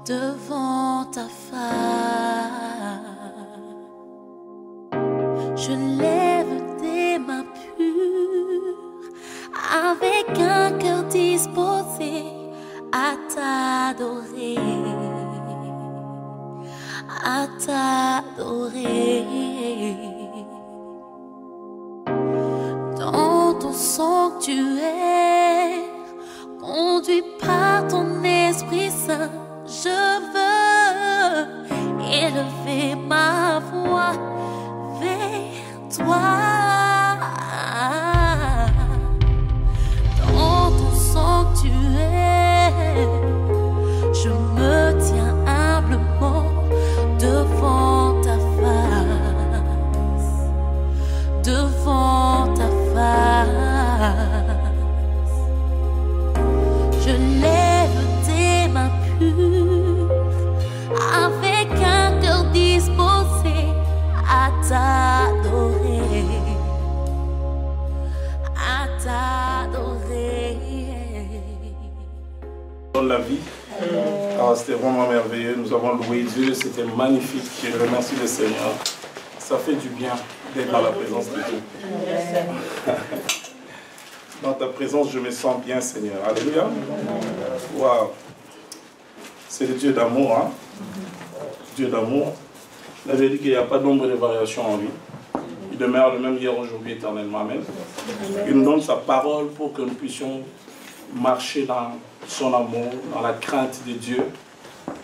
devant ta face. Je lève des mains pures avec un cœur disposé à t'adorer, à t'adorer. Dans ton sanctuaire, conduit par ton Esprit Saint, je veux élever ma voix vers toi. Dans ton sanctuaire, je me tiens humblement devant ta face, devant ta face. Je lève tes mains pures avec un cœur disposé à t'adorer, à t'adorer. Dans la vie, c'était vraiment merveilleux. Nous avons loué Dieu, c'était magnifique. Je remercie le Seigneur. Ça fait du bien d'être dans la présence de Dieu. Dans ta présence, je me sens bien, Seigneur. Alléluia. Waouh. C'est le Dieu d'amour, hein? Dieu d'amour. Il avait dit qu'il n'y a pas d'ombre de variation en lui. Il demeure le même hier, aujourd'hui, éternellement. Amen. Il nous donne sa parole pour que nous puissions marcher dans son amour, dans la crainte de Dieu,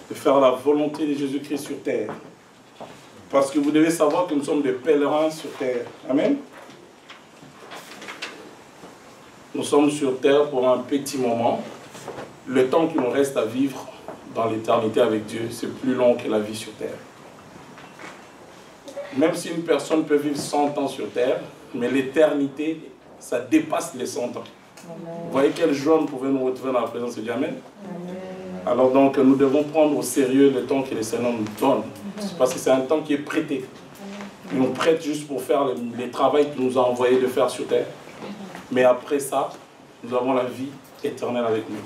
de faire la volonté de Jésus-Christ sur terre. Parce que vous devez savoir que nous sommes des pèlerins sur terre. Amen. Nous sommes sur terre pour un petit moment. Le temps qu'il nous reste à vivre dans l'éternité avec Dieu, c'est plus long que la vie sur terre. Même si une personne peut vivre 100 ans sur terre, mais l'éternité, ça dépasse les 100 ans. Vous voyez quelle joie nous pouvons nous retrouver dans la présence de Dieu. Amen. Alors donc, nous devons prendre au sérieux le temps que le Seigneur nous donne. Parce que c'est un temps qui est prêté. Il nous prête juste pour faire les travaux qu'il nous a envoyé de faire sur terre. Mais après ça, nous avons la vie éternelle avec nous.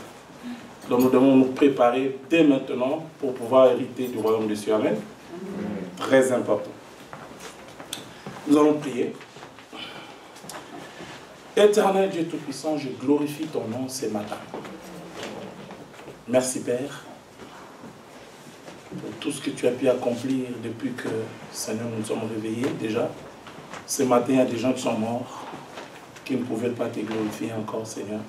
Donc nous devons nous préparer dès maintenant pour pouvoir hériter du royaume des cieux. Amen. Très important. Nous allons prier. Éternel Dieu Tout-Puissant, je glorifie ton nom ce matin. Merci Père pour tout ce que tu as pu accomplir depuis que, Seigneur, nous nous sommes réveillés déjà. Ce matin, il y a des gens qui sont morts, qui ne pouvaient pas te glorifier encore, Seigneur.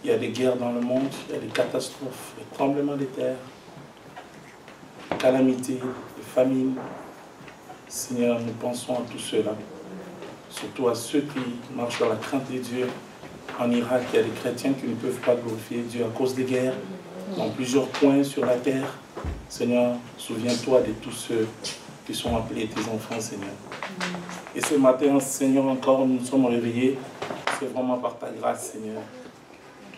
Il y a des guerres dans le monde, il y a des catastrophes, des tremblements de terre, des calamités, des famines. Seigneur, nous pensons à tout cela. Surtout à ceux qui marchent dans la crainte de Dieu. En Irak, il y a des chrétiens qui ne peuvent pas glorifier Dieu à cause des guerres, dans plusieurs points sur la terre. Seigneur, souviens-toi de tous ceux qui sont appelés tes enfants, Seigneur. Et ce matin, Seigneur, encore, nous nous sommes réveillés. C'est vraiment par ta grâce, Seigneur.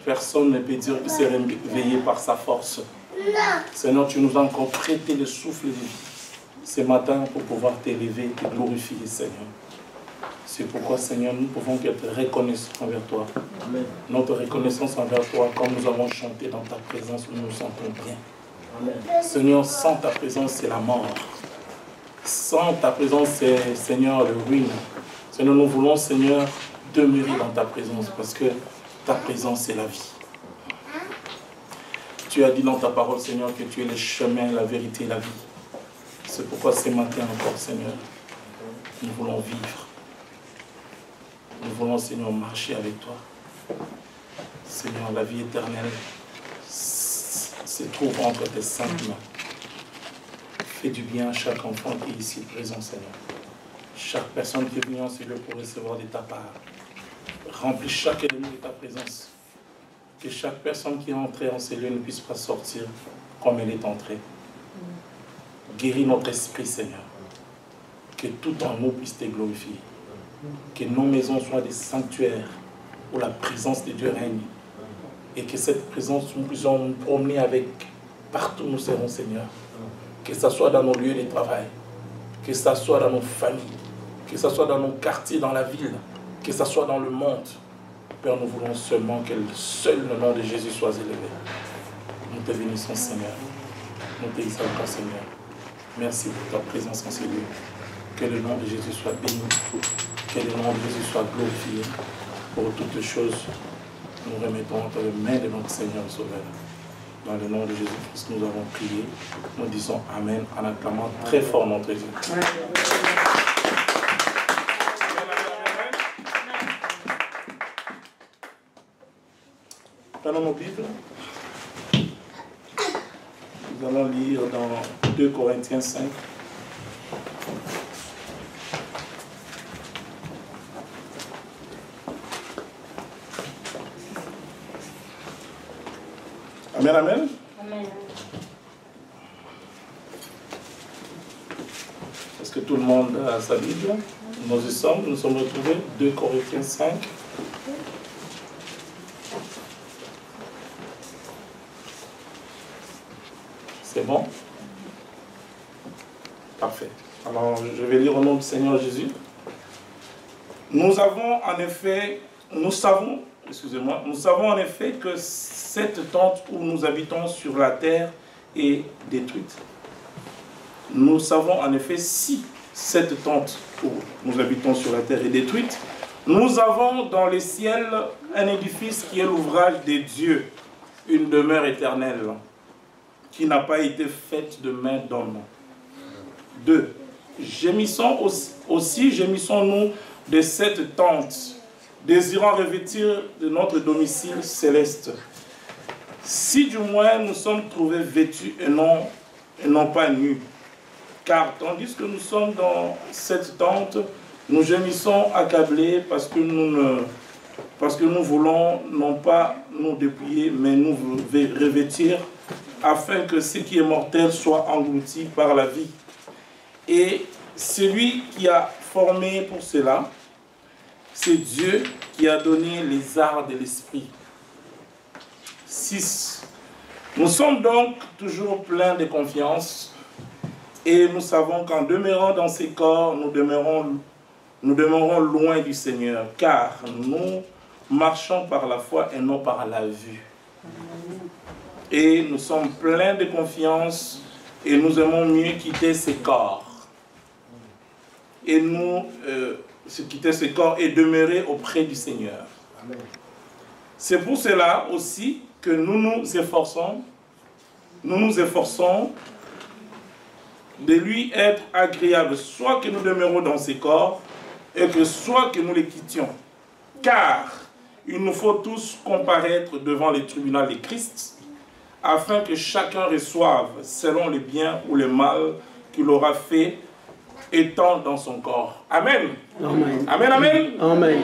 Personne ne peut dire qu'il s'est réveillé par sa force. Seigneur, tu nous as encore prêté le souffle de vie ce matin pour pouvoir t'élever, te glorifier, Seigneur. C'est pourquoi, Seigneur, nous pouvons être reconnaissants envers toi. Amen. Notre reconnaissance envers toi, comme nous avons chanté dans ta présence, nous nous sentons bien. Amen. Seigneur, sans ta présence, c'est la mort. Sans ta présence, c'est, Seigneur, le ruine. Seigneur, nous voulons, Seigneur, demeurer dans ta présence, parce que ta présence, c'est la vie. Tu as dit dans ta parole, Seigneur, que tu es le chemin, la vérité et la vie. C'est pourquoi ce matin encore, Seigneur, nous voulons vivre. Nous voulons, Seigneur, marcher avec toi. Seigneur, la vie éternelle se trouve entre tes saintes mains. Fais du bien à chaque enfant qui est ici présent, Seigneur. Chaque personne qui est venue en cellule pour recevoir de ta part. Remplis chaque élément de ta présence. Que chaque personne qui est entrée en cellule ne puisse pas sortir comme elle est entrée. Guéris notre esprit, Seigneur. Que tout en nous puisse te glorifier. Que nos maisons soient des sanctuaires où la présence de Dieu règne. Et que cette présence, nous puissions nous promener avec partout où nous serons, Seigneur. Que ce soit dans nos lieux de travail, que ce soit dans nos familles, que ce soit dans nos quartiers, dans la ville, que ce soit dans le monde. Père, nous voulons seulement que seul le nom de Jésus soit élevé. Nous Nous te bénissons, Seigneur. Nous t'exaltons, Seigneur. Merci pour ta présence en ce lieu. Que le nom de Jésus soit béni. Que le nom de Jésus soit glorifié. Pour toutes choses, nous remettons entre les mains de notre Seigneur Sauveur. Dans le nom de Jésus-Christ, nous avons prié. Nous disons Amen en acclamant très fort notre Dieu. Prenons nos Bibles. Nous allons lire dans 2 Corinthiens 5. Amen, amen. Amen. Est-ce que tout le monde a sa Bible? Nous y sommes retrouvés. 2 Corinthiens 5. C'est bon? Parfait. Alors, je vais lire au nom du Seigneur Jésus. Nous savons en effet que cette tente où nous habitons sur la terre est détruite. Nous savons en effet si cette tente où nous habitons sur la terre est détruite, nous avons dans les ciels un édifice qui est l'ouvrage des dieux, une demeure éternelle, qui n'a pas été faite de main d'homme. 2. Gémissons-nous de cette tente, désirant revêtir de notre domicile céleste. Si du moins nous sommes trouvés vêtus et non pas nus. Car tandis que nous sommes dans cette tente, nous gémissons accablés parce que nous voulons non pas nous dépouiller, mais nous revêtir, afin que ce qui est mortel soit englouti par la vie. Et celui qui a formé pour cela, c'est Dieu qui a donné les arts de l'esprit. 6. Nous sommes donc toujours pleins de confiance et nous savons qu'en demeurant dans ces corps, nous demeurons loin du Seigneur, car nous marchons par la foi et non par la vue. Et nous sommes pleins de confiance et nous aimons mieux quitter ces corps. Et quitter ce corps et demeurer auprès du Seigneur. C'est pour cela aussi que nous nous efforçons de lui être agréable, soit que nous demeurons dans ces corps, et que soit que nous les quittions. Car il nous faut tous comparaître devant les tribunaux de Christ, afin que chacun reçoive selon le bien ou le mal qu'il aura fait étant dans son corps. Amen. Amen. Amen, amen. Amen.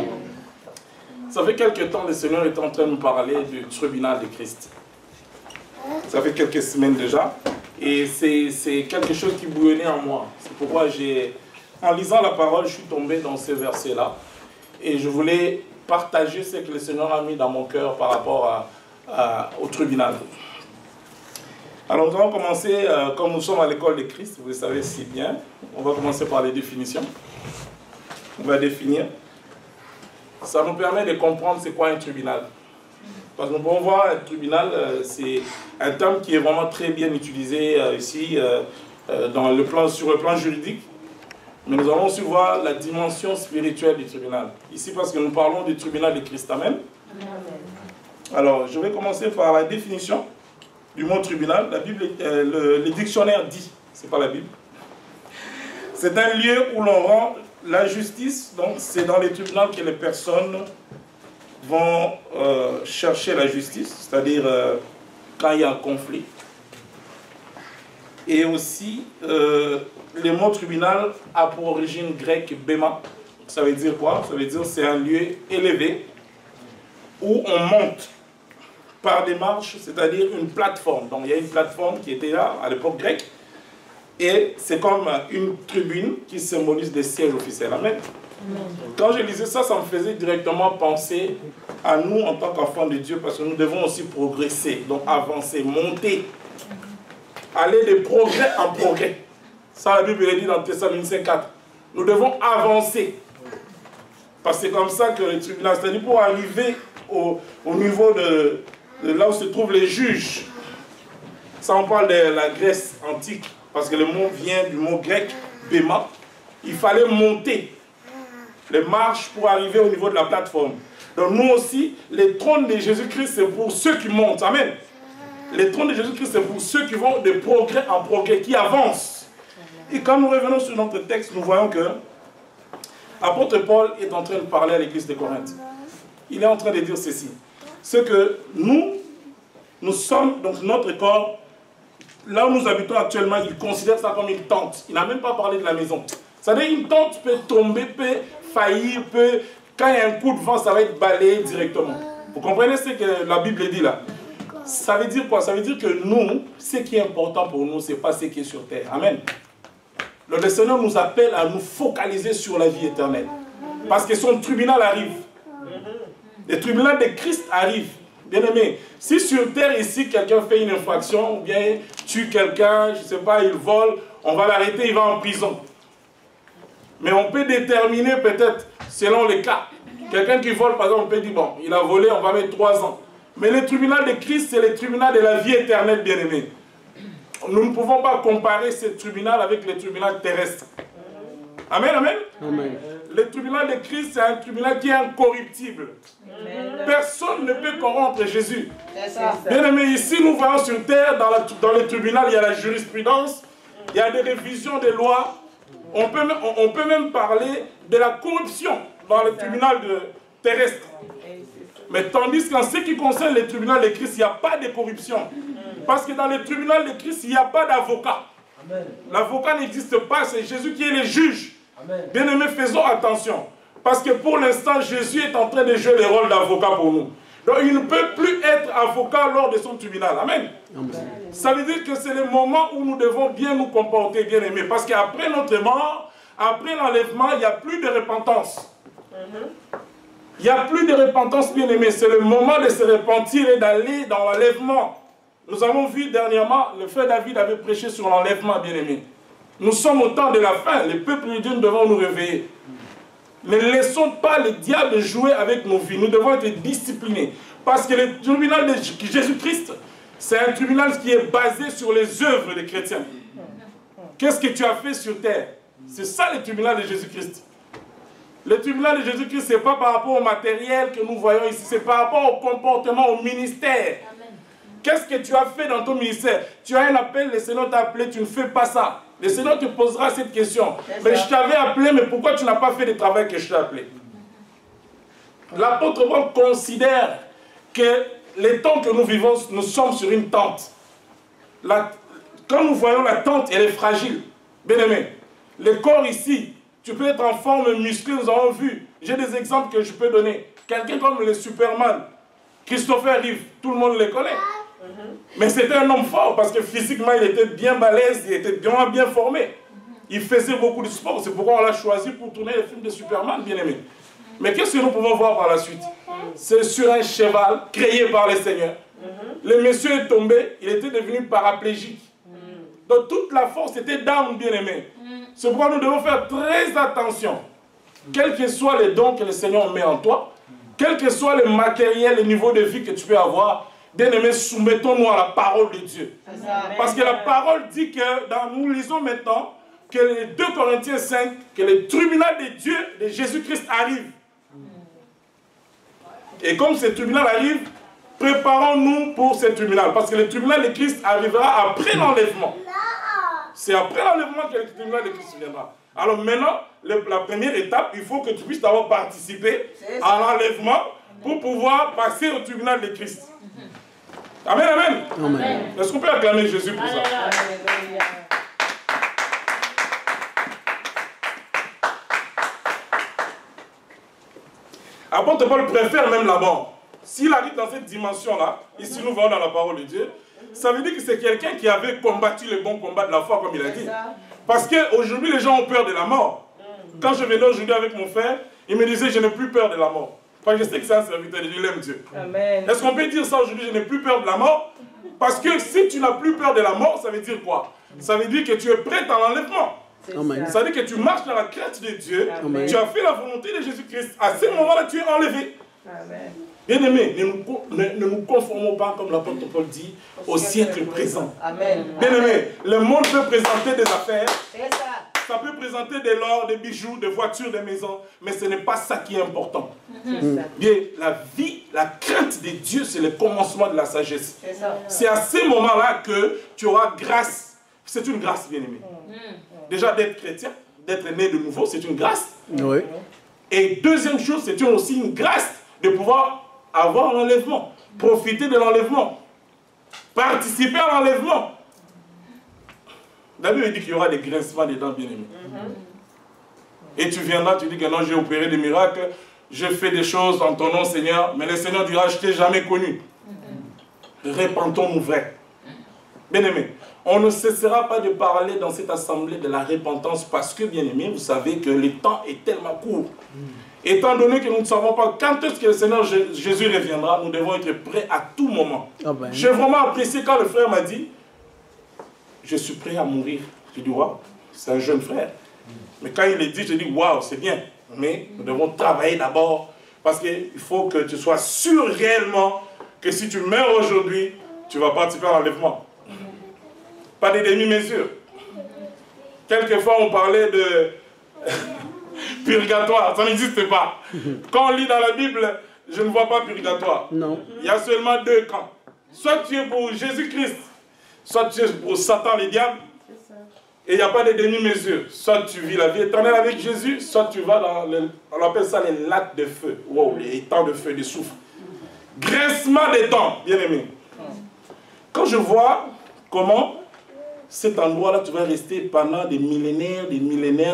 Ça fait quelque temps, le Seigneur est en train de nous parler du tribunal de Christ. Ça fait quelques semaines déjà. Et c'est quelque chose qui bouillonnait en moi. C'est pourquoi en lisant la parole, je suis tombé dans ces versets-là. Et je voulais partager ce que le Seigneur a mis dans mon cœur par rapport au tribunal. Alors nous allons commencer, comme nous sommes à l'école de Christ, vous le savez si bien, on va commencer par les définitions. On va définir. Ça nous permet de comprendre c'est quoi un tribunal. Parce que nous pouvons voir un tribunal, c'est un terme qui est vraiment très bien utilisé ici, sur le plan juridique. Mais nous allons aussi voir la dimension spirituelle du tribunal. Ici parce que nous parlons du tribunal de Christ. Amen. Alors, je vais commencer par la définition du mot tribunal. La Bible, le dictionnaire dit, c'est pas la Bible. C'est un lieu où l'on rend la justice, donc c'est dans les tribunaux que les personnes vont chercher la justice, c'est-à-dire quand il y a un conflit. Et aussi, le mot tribunal a pour origine grecque bema. Ça veut dire quoi? Ça veut dire c'est un lieu élevé où on monte par des marches, c'est-à-dire une plateforme. Donc il y a une plateforme qui était là à l'époque grecque. Et c'est comme une tribune qui symbolise des sièges officiels. Amen. Quand je lisais ça, ça me faisait directement penser à nous en tant qu'enfants de Dieu, parce que nous devons aussi progresser, donc avancer, monter, aller de progrès en progrès. Ça, la Bible le dit dans Thessaloniciens 4. Nous devons avancer. Parce que c'est comme ça que le tribunal, c'est-à-dire pour arriver au niveau de là où se trouvent les juges, ça on parle de la Grèce antique, parce que le mot vient du mot grec, bema. Il fallait monter les marches pour arriver au niveau de la plateforme. Donc nous aussi, les trônes de Jésus-Christ, c'est pour ceux qui montent. Amen. Les trônes de Jésus-Christ, c'est pour ceux qui vont de progrès en progrès, qui avancent. Et quand nous revenons sur notre texte, nous voyons que l'apôtre Paul est en train de parler à l'église de Corinthe. Il est en train de dire ceci. C'est que nous sommes, donc notre corps, là où nous habitons actuellement, il considère ça comme une tente. Il n'a même pas parlé de la maison. C'est-à-dire une tente peut tomber, peut faillir, peut... Quand il y a un coup de vent, ça va être balayé directement. Vous comprenez ce que la Bible dit là? Ça veut dire quoi? Ça veut dire que nous, ce qui est important pour nous, ce n'est pas ce qui est sur terre. Amen. Le Seigneur nous appelle à nous focaliser sur la vie éternelle. Parce que son tribunal arrive. Le tribunal de Christ arrive. Bien aimé, si sur terre ici, quelqu'un fait une infraction, ou bien tue quelqu'un, je ne sais pas, il vole, on va l'arrêter, il va en prison. Mais on peut déterminer peut-être, selon les cas, quelqu'un qui vole, par exemple, on peut dire, bon, il a volé, on va mettre 3 ans. Mais le tribunal de Christ, c'est le tribunal de la vie éternelle, bien aimé. Nous ne pouvons pas comparer ce tribunal avec le tribunal terrestre. Amen, amen. Amen. Le tribunal de Christ, c'est un tribunal qui est incorruptible. Amen. Personne ne peut corrompre Jésus. Bien aimé, ici, nous voyons sur terre, dans le tribunal, il y a la jurisprudence, il y a des révisions des lois. On peut même parler de la corruption dans le tribunal terrestre. Mais tandis qu'en ce qui concerne le tribunal de Christ, il n'y a pas de corruption. Parce que dans le tribunal de Christ, il n'y a pas d'avocat. L'avocat n'existe pas, c'est Jésus qui est le juge. Bien-aimés, faisons attention. Parce que pour l'instant, Jésus est en train de jouer le rôle d'avocat pour nous. Donc il ne peut plus être avocat lors de son tribunal. Amen. Amen. Ça veut dire que c'est le moment où nous devons bien nous comporter, bien-aimés. Parce qu'après notre mort, après l'enlèvement, il n'y a plus de repentance. Il n'y a plus de repentance, bien-aimés. C'est le moment de se repentir et d'aller dans l'enlèvement. Nous avons vu dernièrement, le frère David avait prêché sur l'enlèvement, bien-aimés. Nous sommes au temps de la fin. Les peuples de Dieu, nous devons nous réveiller. Ne laissons pas le diable jouer avec nos vies. Nous devons être disciplinés. Parce que le tribunal de Jésus-Christ, c'est un tribunal qui est basé sur les œuvres des chrétiens. Qu'est-ce que tu as fait sur terre? C'est ça le tribunal de Jésus-Christ. Le tribunal de Jésus-Christ, ce n'est pas par rapport au matériel que nous voyons ici, c'est par rapport au comportement, au ministère. Qu'est-ce que tu as fait dans ton ministère? Tu as un appel, le Seigneur t'a appelé, tu ne fais pas ça. Le Seigneur te posera cette question. Mais je t'avais appelé, mais pourquoi tu n'as pas fait le travail que je t'ai appelé? L'apôtre Paul considère que les temps que nous vivons, nous sommes sur une tente. Quand nous voyons la tente, elle est fragile. Bien aimé, le corps ici, tu peux être en forme musclée, nous avons vu. J'ai des exemples que je peux donner. Quelqu'un comme le Superman, Christopher Reeve, tout le monde le connaît. Mais c'était un homme fort parce que physiquement il était bien balèze, il était bien formé. Il faisait beaucoup de sport, c'est pourquoi on l'a choisi pour tourner les films de Superman, bien aimé. Mais qu'est-ce que nous pouvons voir par la suite? C'est sur un cheval créé par le Seigneur. Le monsieur est tombé, il était devenu paraplégique. Donc toute la force était down, bien aimé. C'est pourquoi nous devons faire très attention. Quels que soient les dons que le Seigneur met en toi, quel que soit le matériel, le niveau de vie que tu peux avoir, bien aimé, soumettons-nous à la parole de Dieu. Parce que la parole dit que, nous lisons maintenant, que les 2 Corinthiens 5, que le tribunal de Dieu, de Jésus-Christ arrive. Et comme ce tribunal arrive, préparons-nous pour ce tribunal. Parce que le tribunal de Christ arrivera après l'enlèvement. C'est après l'enlèvement que le tribunal de Christ viendra. Alors maintenant, la première étape, il faut que tu puisses avoir participé à l'enlèvement pour pouvoir passer au tribunal de Christ. Amen, amen. Amen. Est-ce qu'on peut acclamer Jésus pour ça? Apôtre Paul préfère même la mort. S'il arrive dans cette dimension-là, ici nous voyons dans la parole de Dieu, ça veut dire que c'est quelqu'un qui avait combattu le bon combat de la foi, comme il a dit. Parce qu'aujourd'hui, les gens ont peur de la mort. Quand je venais aujourd'hui avec mon frère, il me disait, je n'ai plus peur de la mort. Parce que je sais que c'est un serviteur de Dieu, il aime Dieu. Est-ce qu'on peut dire ça aujourd'hui, je n'ai plus peur de la mort? Parce que si tu n'as plus peur de la mort, ça veut dire quoi? Ça veut dire que tu es prêt à l'enlèvement. Ça veut dire que tu marches dans la crainte de Dieu. Amen. Tu as fait la volonté de Jésus-Christ. À ce moment-là, tu es enlevé. Amen. Bien-aimés, ne nous conformons pas, comme l'apôtre Paul dit, au siècle présent. Amen. Bien-aimés, le monde peut présenter des affaires. C'est ça. Ça peut présenter de l'or, des bijoux, des voitures, des maisons, mais ce n'est pas ça qui est important. Bien, la vie, la crainte de Dieu, c'est le commencement de la sagesse. C'est à ce moment-là que tu auras grâce. C'est une grâce, bien-aimé. Déjà, d'être chrétien, d'être né de nouveau, c'est une grâce. Oui. Et deuxième chose, c'est aussi une grâce de pouvoir avoir l'enlèvement, profiter de l'enlèvement, participer à l'enlèvement. La Bible dit qu'il y aura des grincements des dents, bien-aimés. Et tu viendras, tu dis que non, j'ai opéré des miracles, j'ai fait des choses en ton nom, Seigneur, mais le Seigneur dira, je ne t'ai jamais connu. Repentons-nous vrai. Bien-aimés, on ne cessera pas de parler dans cette assemblée de la repentance parce que, bien-aimés, vous savez que le temps est tellement court. Étant donné que nous ne savons pas quand est-ce que le Seigneur Jésus reviendra, nous devons être prêts à tout moment. J'ai vraiment apprécié quand le frère m'a dit, je suis prêt à mourir. J'ai dit, waouh, c'est un jeune frère. Mais quand il est dit, j'ai dit, waouh, c'est bien. Mais nous devons travailler d'abord. Parce qu'il faut que tu sois sûr réellement que si tu meurs aujourd'hui, tu vas participer à l'enlèvement. Pas des demi-mesures. Quelquefois, on parlait de purgatoire. Ça n'existe pas. Quand on lit dans la Bible, je ne vois pas purgatoire. Non. Il y a seulement deux camps. Soit tu es pour Jésus-Christ, soit tu es pour Satan, les diables, et il n'y a pas de demi-mesure. Soit tu vis la vie éternelle avec Jésus, soit tu vas dans, on appelle ça les lacs de feu. Wow, les étangs de feu, de soufre. Grincement des dents, bien aimé. Quand je vois comment cet endroit-là, tu vas rester pendant des millénaires,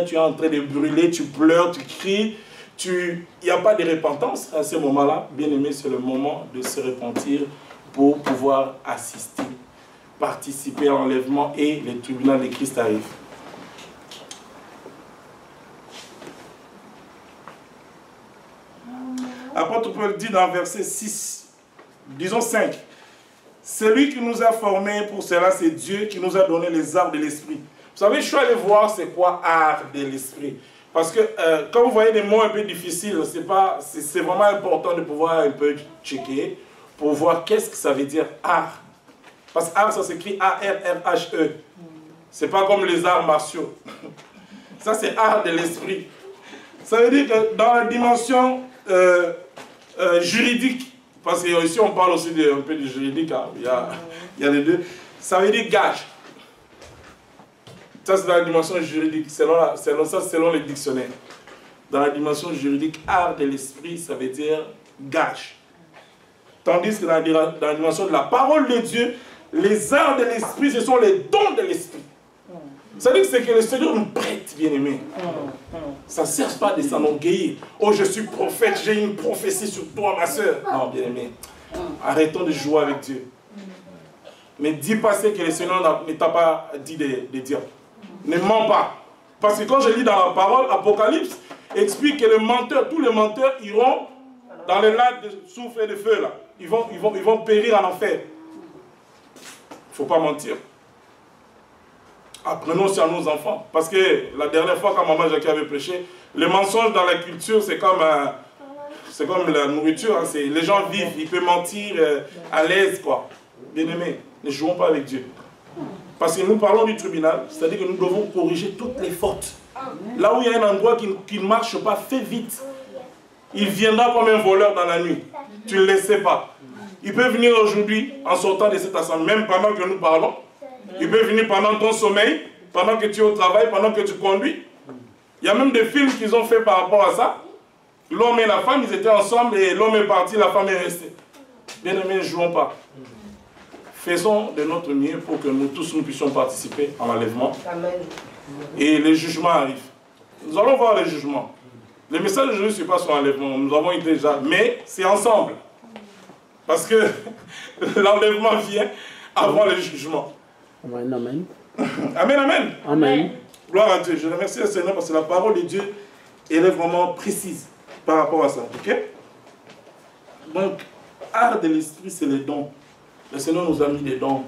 tu es en train de brûler, tu pleures, tu cries, il n'y a pas de repentance à ce moment-là. Bien aimé, c'est le moment de se repentir pour pouvoir assister, participer à l'enlèvement et le tribunal de Christ arrive. Apôtre Paul dit dans verset 6, disons 5, « Celui qui nous a formés pour cela, c'est Dieu qui nous a donné les arts de l'esprit. » Vous savez, je suis allé voir c'est quoi art de l'esprit. Parce que quand vous voyez des mots un peu difficiles, c'est vraiment important de pouvoir un peu checker pour voir qu'est-ce que ça veut dire art. Parce que art, ça s'écrit A-R-R-H-E. C'est pas comme les arts martiaux. Ça, c'est art de l'esprit. Ça veut dire que dans la dimension juridique, parce qu'ici on parle aussi un peu du juridique, hein, il y a les deux, ça veut dire gage. Ça, c'est dans la dimension juridique, selon les dictionnaires. Dans la dimension juridique, art de l'esprit, ça veut dire gage. Tandis que dans la dimension de la parole de Dieu, les arts de l'esprit, ce sont les dons de l'esprit. Ça veut dire que c'est que le Seigneur nous prête, bien-aimé. Ça ne sert pas de s'enorgueillir. Oh, je suis prophète, j'ai une prophétie sur toi, ma soeur. Non, bien-aimé. Arrêtons de jouer avec Dieu. Mais dis pas ce que le Seigneur ne t'a pas dit de dire. Ne mens pas. Parce que quand je lis dans la parole, Apocalypse explique que les menteurs, tous les menteurs iront dans les lacs de soufre et de feu, là. Ils vont périr en enfer. Il ne faut pas mentir. Apprenons sur nos enfants. Parce que la dernière fois, quand maman Jackie avait prêché, le mensonge dans la culture, c'est comme la nourriture. Hein. Les gens vivent, ils peuvent mentir à l'aise, quoi. Bien-aimés, ne jouons pas avec Dieu. Parce que nous parlons du tribunal, c'est-à-dire que nous devons corriger toutes les fautes. Là où il y a un endroit qui ne marche pas, fais vite. Il viendra comme un voleur dans la nuit. Tu ne le sais pas. Il peut venir aujourd'hui, en sortant de cette assemblée, même pendant que nous parlons. Il peut venir pendant ton sommeil, pendant que tu es au travail, pendant que tu conduis. Il y a même des films qu'ils ont fait par rapport à ça. L'homme et la femme, ils étaient ensemble et l'homme est parti, la femme est restée. Bien aimés, ne jouons pas. Faisons de notre mieux pour que nous tous nous puissions participer à l'enlèvement. Et les jugements arrivent. Nous allons voir les jugements. Le message de Jésus, ce n'est pas sur l'enlèvement. Nous avons été déjà. Mais c'est ensemble. Parce que l'enlèvement vient avant le jugement. Amen, amen. Amen, amen. Amen. Gloire à Dieu. Je remercie le Seigneur parce que la parole de Dieu, elle est vraiment précise par rapport à ça. Ok? Donc, art de l'esprit, c'est les dons. Le Seigneur nous a mis des dons.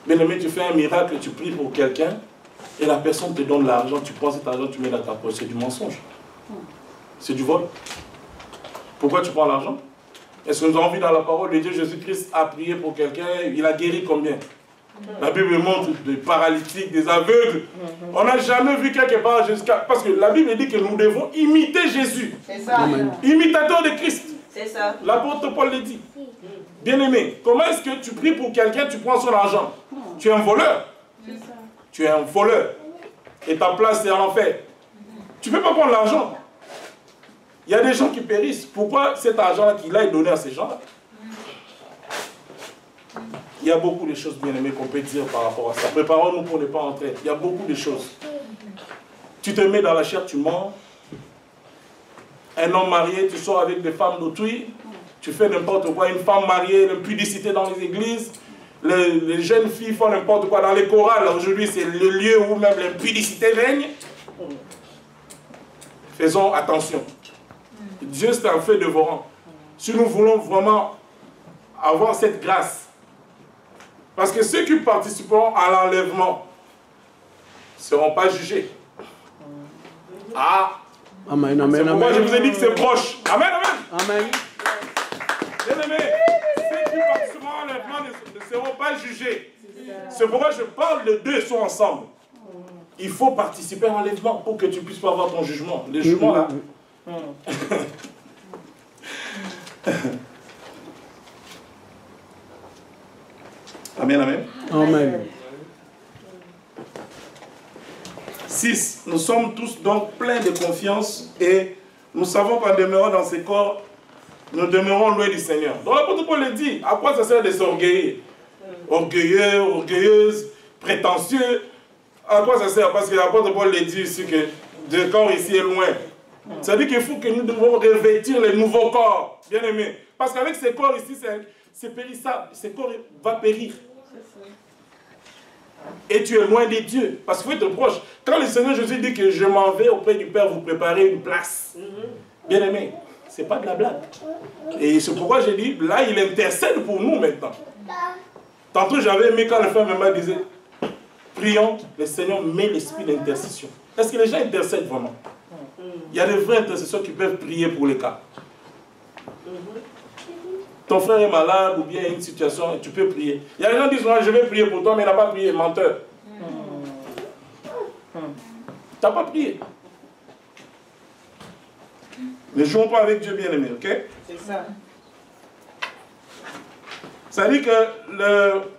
Bien-aimé, tu fais un miracle, tu pries pour quelqu'un, et la personne te donne l'argent, tu prends cet argent, tu mets dans ta poche. C'est du mensonge. C'est du vol. Pourquoi tu prends l'argent? Est-ce que nous avons vu dans la parole de Dieu, Jésus-Christ a prié pour quelqu'un, il a guéri combien? La Bible montre des paralytiques, des aveugles. On n'a jamais vu quelque part jusqu'à... Parce que la Bible dit que nous devons imiter Jésus. C'est ça. Imitateur de Christ. C'est ça. L'apôtre Paul le dit. Bien-aimé, comment est-ce que tu pries pour quelqu'un, tu prends son argent? Tu es un voleur. Tu es un voleur. Et ta place est en enfer. Tu ne peux pas prendre l'argent. Il y a des gens qui périssent. Pourquoi cet argent-là qu'il a est donné à ces gens-là? Il y a beaucoup de choses, bien aimées, qu'on peut dire par rapport à ça. Préparons-nous pour ne pas entrer. Il y a beaucoup de choses. Tu te mets dans la chair, tu mens. Un homme marié, tu sors avec des femmes d'autrui. Tu fais n'importe quoi. Une femme mariée, l'impudicité dans les églises. Les jeunes filles font n'importe quoi dans les chorales. Aujourd'hui, c'est le lieu où même l'impudicité règne. Faisons attention. Dieu, c'est un feu dévorant. Si nous voulons vraiment avoir cette grâce, parce que ceux qui participeront à l'enlèvement ne seront pas jugés. Ah! Amen, amen, amen. Moi, je vous ai dit que c'est proche. Amen, amen. Amen. Bien-aimés, ceux qui participeront à l'enlèvement ne seront pas jugés. C'est pourquoi je parle de deux sont ensemble. Il faut participer à l'enlèvement pour que tu puisses pas avoir ton jugement. Le jugement là. Amen, amen. Amen. 6. Nous sommes tous donc pleins de confiance et nous savons qu'en demeurant dans ces corps, nous demeurons loin du Seigneur. Donc l'apôtre Paul le dit, à quoi ça sert de s'orgueiller? Orgueilleux, orgueilleuse, prétentieux. À quoi ça sert? Parce que l'apôtre Paul le dit ici que le corps ici est loin. Ça veut dire qu'il faut que nous devons revêtir les nouveaux corps, bien aimés. Parce qu'avec ces corps ici, c'est périssable. Ces corps vont périr. Et tu es loin de Dieu. Parce qu'il faut être proche. Quand le Seigneur Jésus dit que je m'en vais auprès du Père vous préparer une place, bien aimé, ce n'est pas de la blague. Et c'est pourquoi j'ai dit, là, il intercède pour nous maintenant. Tantôt, j'avais aimé quand le frère me disait, prions, le Seigneur met l'esprit d'intercession. Est-ce que les gens intercèdent vraiment? Il y a des vrais intercesseurs qui peuvent prier pour les cas. Ton frère est malade ou bien une situation, tu peux prier. Il y a des gens qui disent, je vais prier pour toi, mais il n'a pas prié, menteur. Tu n'as pas prié. Ne jouons pas avec Dieu, bien-aimé, ok? C'est ça. Ça dit que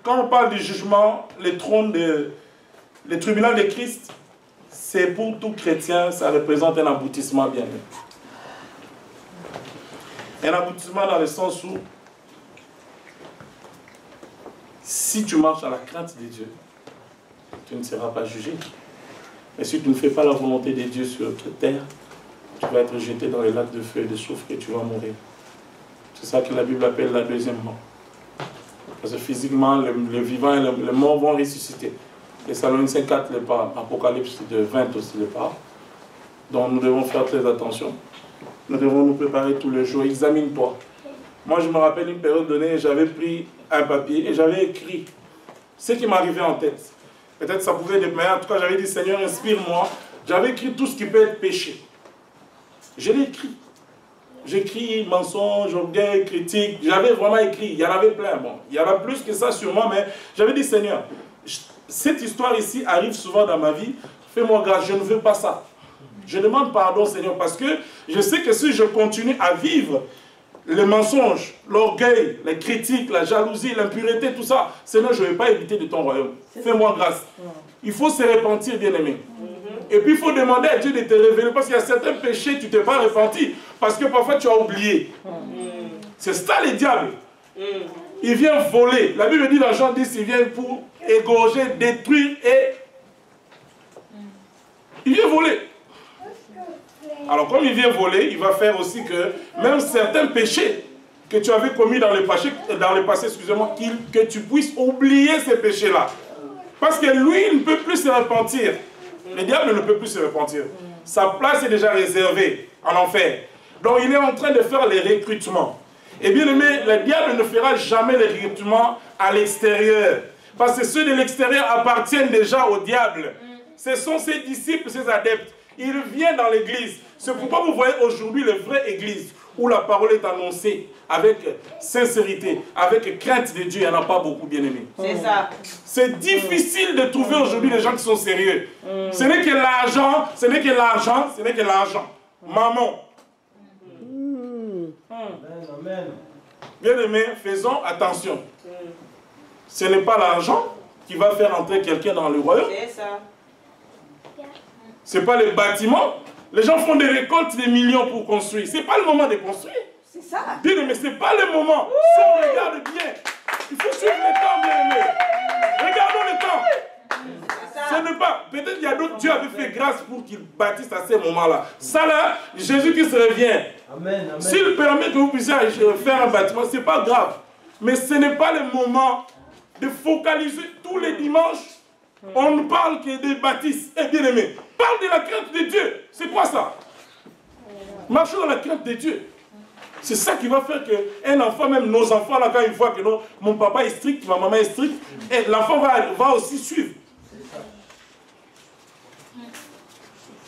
quand on parle du jugement, le tribunal de Christ, c'est pour tout chrétien, ça représente un aboutissement bien-aimé. Un aboutissement dans le sens où, si tu marches à la crainte de Dieu, tu ne seras pas jugé. Mais si tu ne fais pas la volonté de Dieu sur notre terre, tu vas être jeté dans les lacs de feu et de soufre et tu vas mourir. C'est ça que la Bible appelle la deuxième mort. Parce que physiquement, le vivant et le mort vont ressusciter. Les Thessaloniciens 4 le parlent, Apocalypse de 20 aussi le parle. Donc nous devons faire très attention. Nous devons nous préparer tous les jours. Examine-toi. Moi, je me rappelle une période donnée, j'avais pris un papier et j'avais écrit ce qui m'arrivait en tête. Peut-être ça pouvait être, mais en tout cas, j'avais dit, Seigneur, inspire-moi. J'avais écrit tout ce qui peut être péché. Je l'ai écrit. J'écris mensonge, orgueil, critique. J'avais vraiment écrit. Il y en avait plein. Bon, il y en a plus que ça sûrement, mais j'avais dit, Seigneur, cette histoire ici arrive souvent dans ma vie. Fais-moi grâce, je ne veux pas ça. Je demande pardon, Seigneur, parce que je sais que si je continue à vivre les mensonges, l'orgueil, les critiques, la jalousie, l'impureté, tout ça, Seigneur, je ne vais pas éviter de ton royaume. Fais-moi grâce. Il faut se repentir, bien-aimé. Et puis il faut demander à Dieu de te révéler, parce qu'il y a certains péchés, tu ne t'es pas repenti, parce que parfois tu as oublié. C'est ça le diable. Il vient voler. La Bible dit dans Jean 10, il vient pour égorger, détruire et... Il vient voler. Alors comme il vient voler, il va faire aussi que même certains péchés que tu avais commis dans le passé, excusez-moi, que tu puisses oublier ces péchés-là. Parce que lui, il ne peut plus se repentir. Le diable ne peut plus se repentir. Sa place est déjà réservée en enfer. Donc il est en train de faire les recrutements. Et bien aimé, le diable ne fera jamais les recrutements à l'extérieur. Parce que ceux de l'extérieur appartiennent déjà au diable. Ce sont ses disciples, ses adeptes. Il vient dans l'église. C'est pourquoi vous voyez aujourd'hui la vraie église où la parole est annoncée. avec sincérité, avec crainte de Dieu, il n'y en a pas beaucoup, bien aimés. C'est ça. C'est difficile de trouver aujourd'hui des gens qui sont sérieux. Ce n'est que l'argent, ce n'est que l'argent, ce n'est que l'argent. Maman. Amen. Bien aimés, faisons attention. Ce n'est pas l'argent qui va faire entrer quelqu'un dans le royaume. C'est ça. Ce n'est pas les bâtiments. Les gens font des récoltes de millions pour construire. Ce n'est pas le moment de construire. C'est ça. Bien aimé, ce n'est pas le moment. Si on regarde bien, il faut suivre le temps, bien aimé. Regardons le temps. Ce n'est pas. Peut-être qu'il y a d'autres, Dieu avait fait grâce pour qu'ils bâtissent à ces moments-là. Ça là, Jésus-Christ revient. Amen. S'il permet que vous puissiez faire un bâtiment, ce n'est pas grave. Mais ce n'est pas le moment de focaliser tous les dimanches. On ne parle que des bâtisses. Eh bien aimé, parle de la crainte de Dieu. C'est quoi ça? Marchez dans la crainte de Dieu. C'est ça qui va faire qu'un enfant, même nos enfants, là, quand ils voient que non, mon papa est strict, ma maman est stricte, l'enfant va aussi suivre.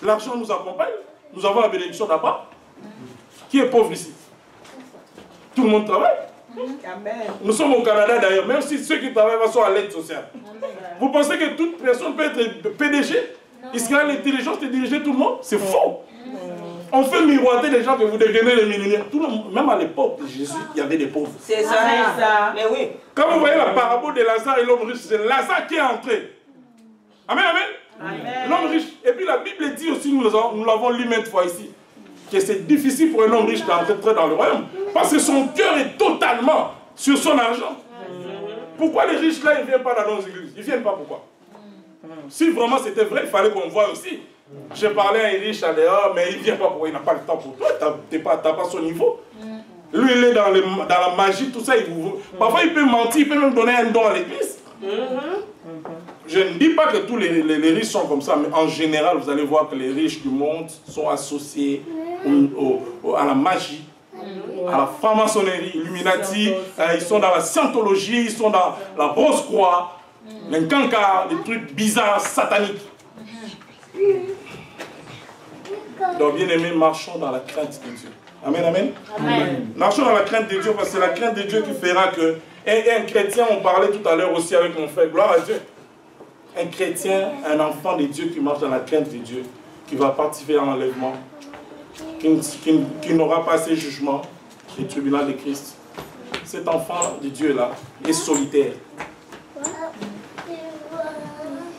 L'argent nous accompagne. Nous avons la bénédiction d'Abba. Qui est pauvre ici? Tout le monde travaille. Amen. Nous sommes au Canada d'ailleurs, même si ceux qui travaillent sont à l'aide sociale. Vous pensez que toute personne peut être PDG? Est-ce qu'il y a l'intelligence de diriger tout le monde? C'est faux. On fait miroiter les gens que vous devenez les millionnaires. Tout le monde, même à l'époque de Jésus, il y avait des pauvres. C'est ça. Mais oui. Quand vous voyez la parabole de Lazare et l'homme riche, c'est Lazare qui est entré. Amen, amen. L'homme riche. Et puis la Bible dit aussi, nous l'avons lu maintes fois ici, que c'est difficile pour un homme riche d'entrer dans le royaume. Parce que son cœur est totalement sur son argent. Pourquoi les riches là, ils ne viennent pas dans nos églises? Ils ne viennent pas, pourquoi? Si vraiment c'était vrai, il fallait qu'on voie aussi. J'ai parlé à un riche à dehors, mais il ne vient pas pourquoi? Il n'a pas le temps pour toi, tu n'as pas son niveau. Lui, il est dans la magie, tout ça. Parfois, il peut mentir, il peut même donner un don à l'église. Je ne dis pas que tous les riches sont comme ça, mais en général, vous allez voir que les riches du monde sont associés à la magie, à la franc-maçonnerie, Illuminati, ils sont dans la scientologie, ils sont dans la Rose-Croix, les cancans, des trucs bizarres, sataniques. Donc, bien aimés, marchons dans la crainte de Dieu. Amen, amen. Amen. Marchons dans la crainte de Dieu, parce que c'est la crainte de Dieu qui fera que... Et un chrétien, on parlait tout à l'heure aussi avec mon frère, gloire à Dieu. Un chrétien, un enfant de Dieu qui marche dans la crainte de Dieu, qui va participer à l'enlèvement, qui n'aura pas ses jugements, les tribunaux de Christ. Cet enfant de Dieu-là est solitaire.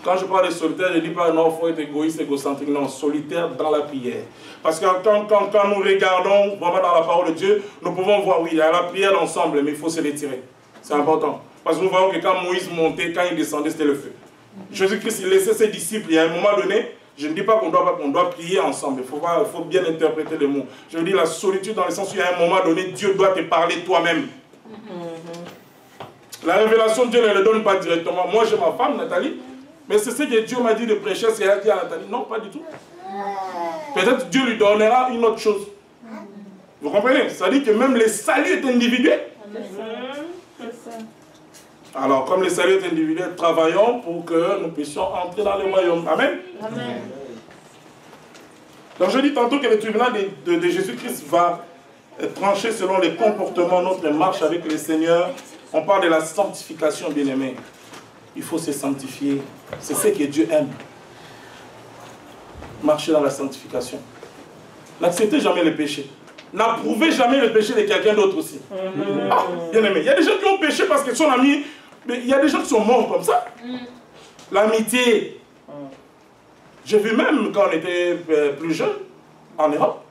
Quand je parle de solitaire, je ne dis pas non, il faut être égoïste, égocentrique. Non, solitaire dans la prière. Parce que quand nous regardons vraiment dans la parole de Dieu, nous pouvons voir, oui, il y a la prière ensemble, mais il faut se l'étirer. C'est important. Parce que nous voyons que quand Moïse montait, quand il descendait, c'était le feu. Jésus-Christ, il laissait ses disciples, et à un moment donné, je ne dis pas qu'on doit prier ensemble, il faut bien interpréter les mots. Je veux dire la solitude dans le sens où il y a un moment donné, Dieu doit te parler toi-même. La révélation, Dieu ne le donne pas directement. Moi, j'ai ma femme, Nathalie, mais c'est ce que Dieu m'a dit de prêcher, c'est elle a dit à Nathalie. Non, pas du tout. Peut-être Dieu lui donnera une autre chose. Vous comprenez? Ça dit que même le salut est individuel. Alors, comme le salut est individuel, travaillons pour que nous puissions entrer dans le royaume. Amen. Amen. Donc, je dis tantôt que le tribunal de Jésus-Christ va trancher selon les comportements, notre marche avec le Seigneur. On parle de la sanctification, bien-aimé. Il faut se sanctifier. C'est ce que Dieu aime. Marcher dans la sanctification. N'acceptez jamais le péché. N'approuvez jamais le péché de quelqu'un d'autre aussi. Ah, bien-aimé. Il y a des gens qui ont péché parce qu'ils sont amis. Mais il y a des gens qui sont morts comme ça. L'amitié. J'ai vu même quand on était plus jeune, en Europe,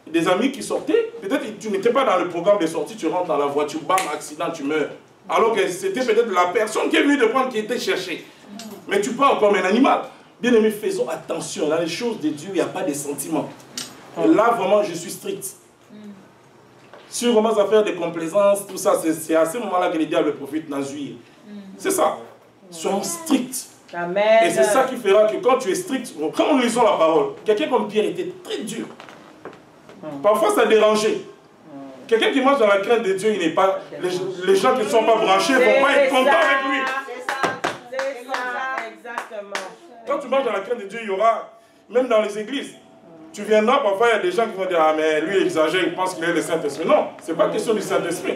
des amis qui sortaient. Peut-être que tu n'étais pas dans le programme de sortie, tu rentres dans la voiture, bam, accident, tu meurs. Alors que c'était peut-être la personne qui est venue de prendre qui était cherchée. Mais tu pars comme un animal. Bien aimé, faisons attention. Dans les choses de Dieu, il n'y a pas de sentiments. Là, vraiment, je suis strict. Si on commence à faire des complaisances, tout ça, c'est à ce moment-là que les diables profitent d'enjuir. C'est ça. Soyons stricts. Amen. Et c'est ça qui fera que quand tu es strict, quand nous lisons la parole, quelqu'un comme Pierre était très dur. Parfois, ça dérangeait. Quelqu'un qui marche dans la crainte de Dieu, il n'est pas. Les gens qui ne sont pas branchés ne vont pas être contents avec lui. C'est ça, exactement. Quand tu marches dans la crainte de Dieu, il y aura, même dans les églises, Tu viendras, parfois il y a des gens qui vont dire, ah mais lui il exagère, il pense qu'il est le Saint-Esprit. Non, ce n'est pas question du Saint-Esprit.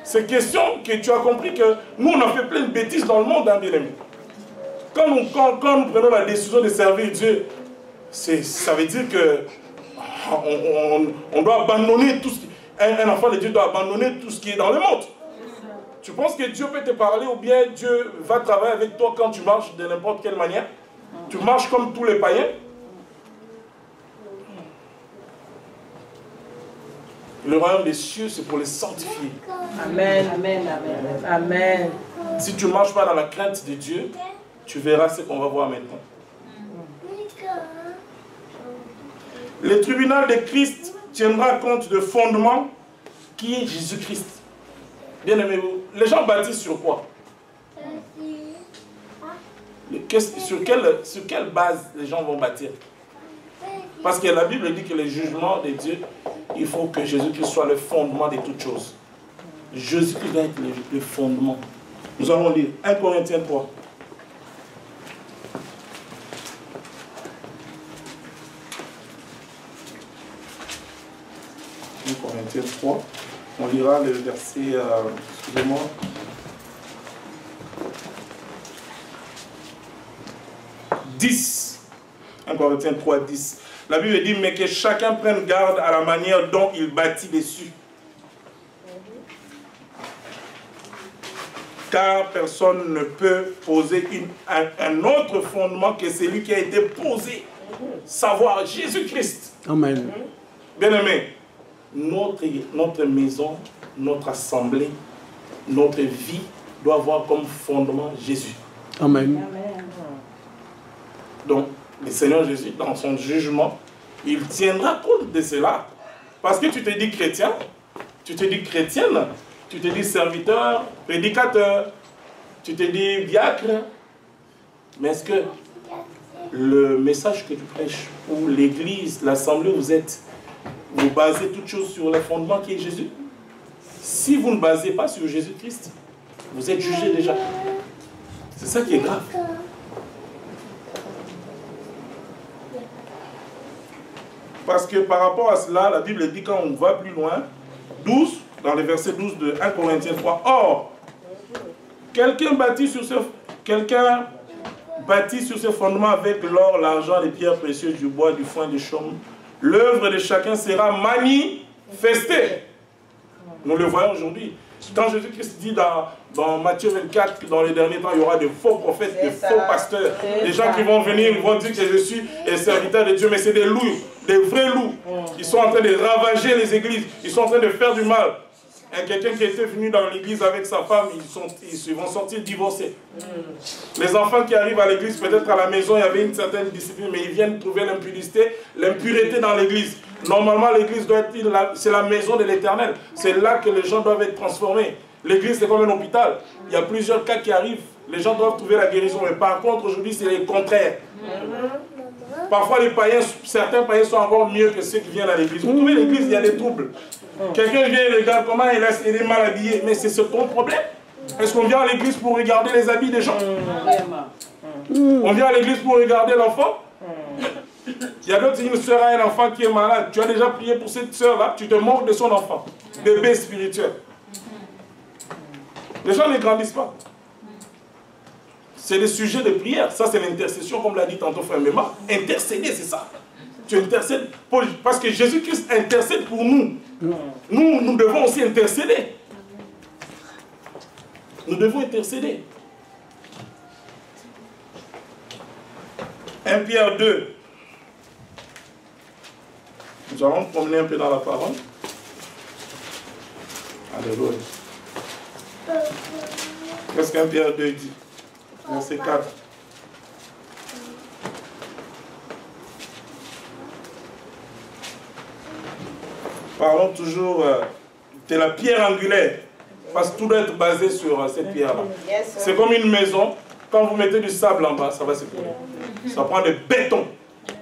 C'est question que tu as compris que nous on a fait plein de bêtises dans le monde, hein, bien-aimé. Quand nous prenons la décision de servir Dieu, ça veut dire que on doit abandonner tout ce qui... Un enfant de Dieu doit abandonner tout ce qui est dans le monde. Tu penses que Dieu peut te parler ou bien Dieu va travailler avec toi quand tu marches de n'importe quelle manière? Tu marches comme tous les païens? Le royaume des cieux, c'est pour les sanctifier. Amen, amen, amen, amen. Si tu ne marches pas dans la crainte de Dieu, tu verras ce qu'on va voir maintenant. Le tribunal de Christ tiendra compte de fondement qui est Jésus-Christ. Bien aimé, les gens bâtissent sur quoi? Sur quelle base les gens vont bâtir? Parce que la Bible dit que le jugement de Dieu, il faut que Jésus-Christ soit le fondement de toutes choses. Jésus-Christ doit être le fondement. Nous allons lire 1 Corinthiens 3. 1 Corinthiens 3. On lira le verset, excusez-moi. « 10. 1 Corinthiens 3, 10. La Bible dit, mais que chacun prenne garde à la manière dont il bâtit dessus. Car personne ne peut poser un autre fondement que celui qui a été posé, savoir Jésus-Christ. Amen. Bien-aimé, notre maison, notre assemblée, notre vie doit avoir comme fondement Jésus. Amen. Donc, le Seigneur Jésus, dans son jugement, il tiendra compte de cela. Parce que tu te dis chrétien, tu te dis chrétienne, tu te dis serviteur, prédicateur, tu te dis diacre. Mais est-ce que le message que tu prêches, ou l'église, l'assemblée où vous êtes, vous basez toutes choses sur le fondement qui est Jésus? Si vous ne basez pas sur Jésus-Christ, vous êtes jugé déjà. C'est ça qui est grave. Parce que par rapport à cela, la Bible dit quand on va plus loin, 12, dans le verset 12 de 1 Corinthiens 3, or, quelqu'un bâtit sur ce fondement avec l'or, l'argent, les pierres précieuses, du bois, du foin, du chaume. L'œuvre de chacun sera manifestée. Nous le voyons aujourd'hui. Quand Jésus-Christ dit dans Matthieu 24 que dans les derniers temps, il y aura de faux prophètes, de faux pasteurs, des gens qui vont venir, ils vont dire que je suis un serviteur de Dieu, mais c'est des loups, des vrais loups. Ils sont en train de ravager les églises, ils sont en train de faire du mal. Quelqu'un qui était venu dans l'église avec sa femme, ils vont sortir divorcés. Les enfants qui arrivent à l'église, peut-être à la maison, il y avait une certaine discipline, mais ils viennent trouver l'impureté dans l'église. Normalement, l'église doit être, c'est la maison de l'Éternel. C'est là que les gens doivent être transformés. L'église, c'est comme un hôpital. Il y a plusieurs cas qui arrivent. Les gens doivent trouver la guérison. Mais par contre, aujourd'hui, c'est le contraire. Parfois, les païens, certains païens sont encore mieux que ceux qui viennent à l'église. Vous trouvez l'église, il y a des troubles. Quelqu'un vient et regarde comment il est mal habillé. Mais c'est ton problème. Est-ce qu'on vient à l'église pour regarder les habits des gens? On vient à l'église pour regarder l'enfant? Il y a d'autres, une soeur a un enfant qui est malade. Tu as déjà prié pour cette soeur-là, tu te moques de son enfant. Bébé spirituel. Les gens ne grandissent pas. C'est le sujet de prière. Ça, c'est l'intercession, comme l'a dit tantôt Frère Mema. Intercéder, c'est ça. Tu intercèdes parce que Jésus-Christ intercède pour nous. Nous devons aussi intercéder. Nous devons intercéder. 1 Pierre 2. Nous allons promener un peu dans la parole. Alléluia. Qu'est-ce qu'un Pierre 2 dit? Verset 4. Parlons toujours de la pierre angulaire. Parce que tout doit être basé sur cette pierre-là. C'est comme une maison. Quand vous mettez du sable en bas, ça va s'écrouler. Ça prend du béton.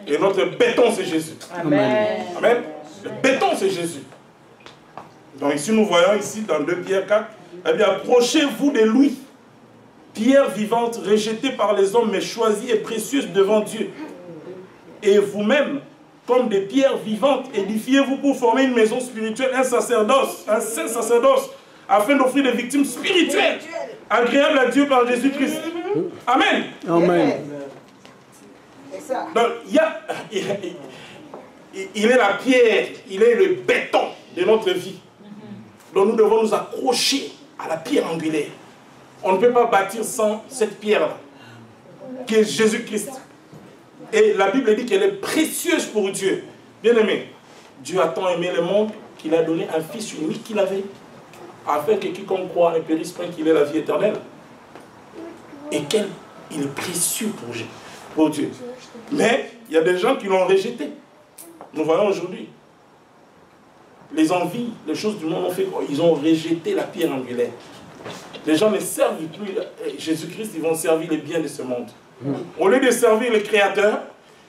Et notre béton, c'est Jésus. Amen. Amen. Le béton, c'est Jésus. Donc ici, nous voyons ici, dans 2 Pierre 4, eh bien, approchez-vous de lui. Pierre vivante, rejetée par les hommes, mais choisie et précieuse devant Dieu. Et vous-même, comme des pierres vivantes. Édifiez-vous pour former une maison spirituelle, un sacerdoce, un saint sacerdoce, afin d'offrir des victimes spirituelles, agréables à Dieu par Jésus-Christ. Amen. Amen. Donc, il est la pierre, il est le béton de notre vie. Donc nous devons nous accrocher à la pierre angulaire. On ne peut pas bâtir sans cette pierre-là, qui est Jésus-Christ. Et la Bible dit qu'elle est précieuse pour Dieu. Bien aimé, Dieu a tant aimé le monde qu'il a donné un Fils unique qu'il avait, afin que quiconque croit ne périsse point, qu'il ait la vie éternelle. Et il est précieux pour Dieu. Mais il y a des gens qui l'ont rejeté. Nous voyons aujourd'hui. Les envies, les choses du monde ont fait qu'ils ont rejeté la pierre angulaire. Les gens ne servent plus Jésus-Christ, ils vont servir les biens de ce monde. Au lieu de servir le Créateur,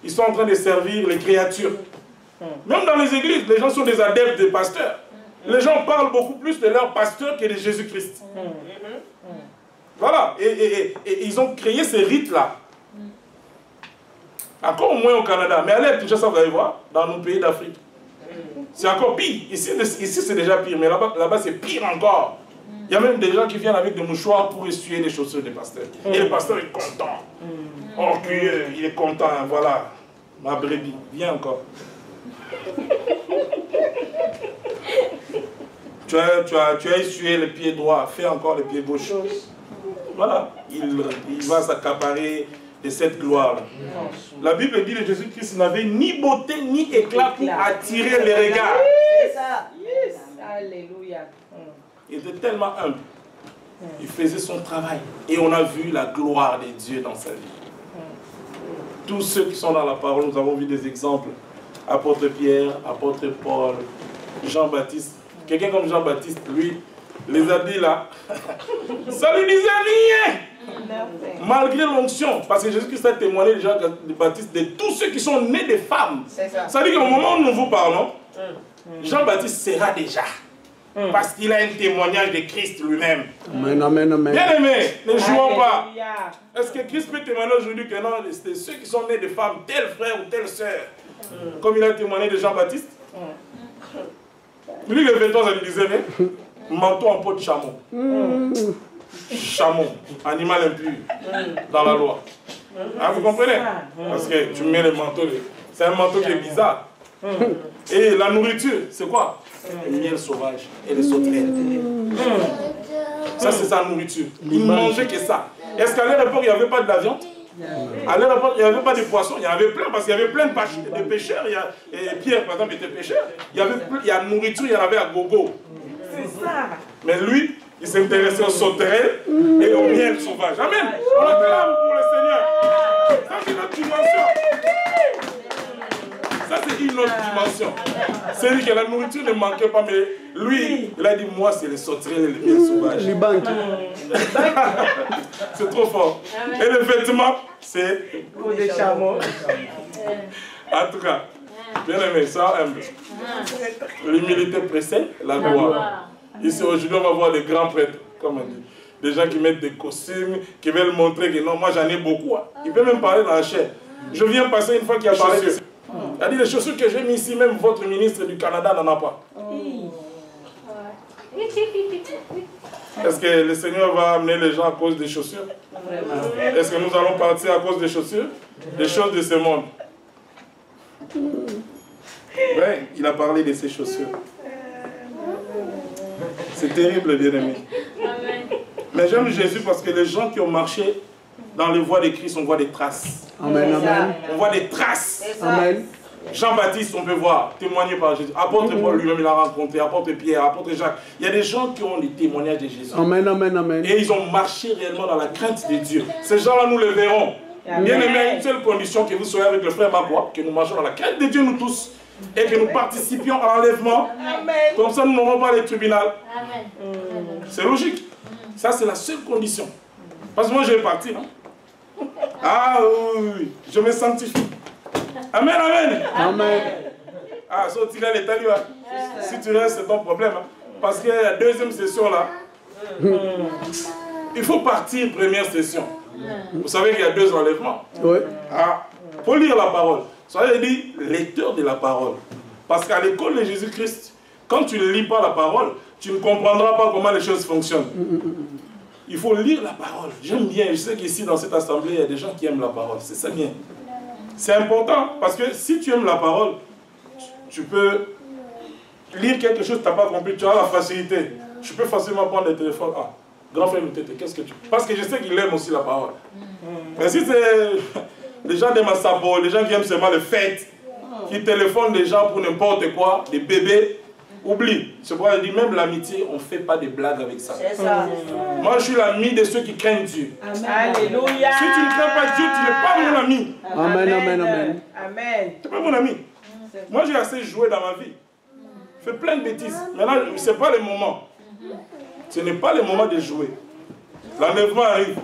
ils sont en train de servir les créatures. Même dans les églises, les gens sont des adeptes des pasteurs. Les gens parlent beaucoup plus de leur pasteur que de Jésus-Christ. Voilà, et ils ont créé ces rites-là. Encore moins au Canada, mais allez à Kinshasa, vous allez voir, dans nos pays d'Afrique. C'est encore pire. Ici c'est déjà pire, mais là-bas c'est pire encore. Il y a même des gens qui viennent avec des mouchoirs pour essuyer les chaussures des pasteurs. Et le pasteur est content. Oh, il est content, voilà. Ma brebis, viens encore. Tu as essuyé le pied droit, fais encore le pied gauche. Voilà, il va s'accaparer de cette gloire. La Bible dit que Jésus-Christ n'avait ni beauté ni éclat pour attirer les regards. C'est ça. Yes. Alléluia. Il était tellement humble. Il faisait son travail. Et on a vu la gloire de Dieu dans sa vie. Tous ceux qui sont dans la parole, nous avons vu des exemples. Apôtre Pierre, apôtre Paul, Jean-Baptiste. Quelqu'un comme Jean-Baptiste, lui, les habits là, ça lui disait rien. Malgré l'onction, parce que Jésus-Christ a témoigné de Jean-Baptiste de tous ceux qui sont nés des femmes. Ça veut dire qu'au moment où nous vous parlons, Jean-Baptiste sera déjà. Parce qu'il a un témoignage de Christ lui-même. Amen, amen, amen. Bien aimé, ne jouons pas. Est-ce que Christ peut témoigner aujourd'hui que non, c'est ceux qui sont nés de femmes, tel frère ou telle sœur, comme il a témoigné de Jean-Baptiste? Lui, le 23, ça lui disait, mais manteau en peau de chameau. Chameau, animal impur, dans la loi. Ah, vous comprenez? Parce que tu mets le manteau, c'est un manteau qui est bizarre. Et la nourriture, c'est quoi? Le miel sauvage et les sauterelles. Ça, c'est sa nourriture. Il ne mangeait que ça. Est-ce qu'à leur époque, il n'y avait pas de la viande? À leur époque, il n'y avait pas de poissons. Il y en avait plein, parce qu'il y avait plein de pêcheurs. Et Pierre, par exemple, était pêcheur. Il y a la nourriture, il y en avait à gogo. C'est ça. Mais lui, il s'intéressait aux sauterelles et au miel sauvage. Amen. On acclame pour le Seigneur. Ça, c'est notre dimension. Ça, c'est une autre dimension. C'est-à-dire que la nourriture ne manquait pas, mais lui, il a dit, moi, c'est les sauterelles et les miel sauvages. C'est trop fort. Et le vêtement, c'est... Pour des chameaux. En tout cas, bien aimé, ça, l'humilité précède la gloire. Ici, aujourd'hui, on va voir des grands prêtres, comme on dit. Des gens qui mettent des costumes, qui veulent montrer que non, moi j'en ai beaucoup. Il peut même parler dans la chair. Je viens passer une fois qu'il a parlé de ça. Il a dit, les chaussures que j'ai mis ici, même votre ministre du Canada n'en a pas. Est-ce que le Seigneur va amener les gens à cause des chaussures? Est-ce que nous allons partir à cause des chaussures? Des choses de ce monde. Oui, il a parlé de ses chaussures. C'est terrible, bien-aimé. Mais j'aime Jésus parce que les gens qui ont marché dans les voies de Christ, on voit des traces. Amen, amen. On voit des traces. Amen. Jean-Baptiste, on peut voir, témoigné par Jésus. Apôtre Paul lui-même, il a rencontré. Apôtre Pierre, apôtre Jacques. Il y a des gens qui ont les témoignages de Jésus. Amen, amen, amen. Et ils ont marché réellement dans la crainte de Dieu. Ces gens-là, nous les verrons. Bien aimé, à une seule condition, que vous soyez avec le frère Magua, que nous marchions dans la crainte de Dieu, nous tous, et que nous participions à l'enlèvement. Comme ça, nous n'aurons pas les tribunaux. C'est logique. Ça, c'est la seule condition. Parce que moi, je vais partir. Hein? Ah oui, je me sanctifie. Amen, amen. Amen. Ah, so tu as les talibans. Si tu restes, c'est ton problème. Hein? Parce que la deuxième session, là, il faut partir première session. Vous savez qu'il y a 2 enlèvements. Oui. Ah, faut lire la parole. Ça veut dire lecteur de la parole. Parce qu'à l'école de Jésus-Christ, quand tu ne lis pas la parole, tu ne comprendras pas comment les choses fonctionnent. Il faut lire la parole. J'aime bien, je sais qu'ici dans cette assemblée, il y a des gens qui aiment la parole. C'est ça bien. C'est important parce que si tu aimes la parole, tu peux lire quelque chose que tu n'as pas compris, tu as la facilité. Je peux facilement prendre le téléphone. Ah, grand frère Moutete, qu'est-ce que tu... Parce que je sais qu'il aime aussi la parole. Mais si c'est les gens de Massabo, les gens qui aiment seulement les fêtes, qui téléphonent des gens pour n'importe quoi, des bébés, oublie. C'est pourquoi je dis, même l'amitié, on ne fait pas de blagues avec ça. C'est ça. Moi, je suis l'ami de ceux qui craignent Dieu. Amen. Alléluia. Si tu ne crains pas Dieu, tu n'es pas mon ami. Amen, amen, amen. Amen. Tu n'es pas mon ami. Moi, j'ai assez joué dans ma vie. Fait plein de bêtises. Maintenant, ce n'est pas le moment. Ce n'est pas le moment de jouer. L'enlèvement arrive.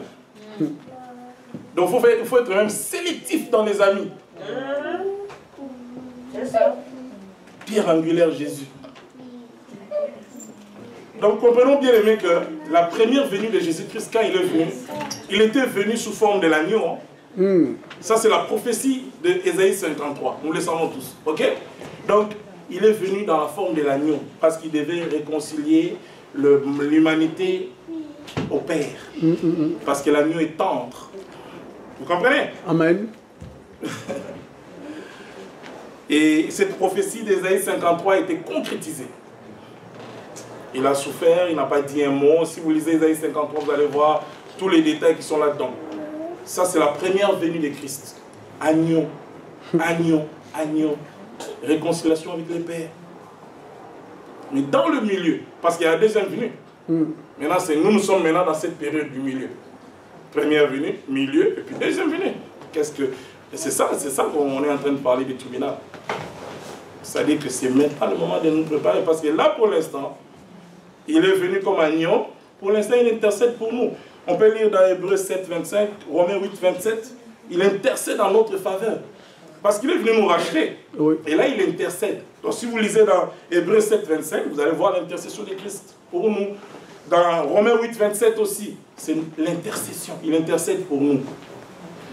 Donc, il faut être même sélectif dans les amis. C'est ça. Pierre angulaire, Jésus. Donc, comprenons bien, aimés, que la première venue de Jésus-Christ, quand il est venu, il était venu sous forme de l'agneau. Ça, c'est la prophétie d'Ésaïe 53. Nous le savons tous. Ok? Donc, il est venu dans la forme de l'agneau parce qu'il devait réconcilier l'humanité au Père. Parce que l'agneau est tendre. Vous comprenez? Amen. Et cette prophétie d'Ésaïe 53 a été concrétisée. Il a souffert, il n'a pas dit un mot. Si vous lisez Ésaïe 53, vous allez voir tous les détails qui sont là-dedans. Ça, c'est la première venue de Christ. Agneau, agneau, agneau. Réconciliation avec le Père. Mais dans le milieu, parce qu'il y a la deuxième venue. Maintenant, nous sommes maintenant dans cette période du milieu. Première venue, milieu, et puis deuxième venue. C'est ça qu'on est en train de parler du tribunal. C'est-à-dire que c'est maintenant le moment de nous préparer, parce que là, pour l'instant, il est venu comme agneau. Pour l'instant, il intercède pour nous. On peut lire dans Hébreux 7, 25, Romains 8, 27. Il intercède en notre faveur. Parce qu'il est venu nous racheter. Oui. Et là, il intercède. Donc, si vous lisez dans Hébreux 7, 25, vous allez voir l'intercession de Christ pour nous. Dans Romains 8, 27 aussi, c'est l'intercession. Il intercède pour nous.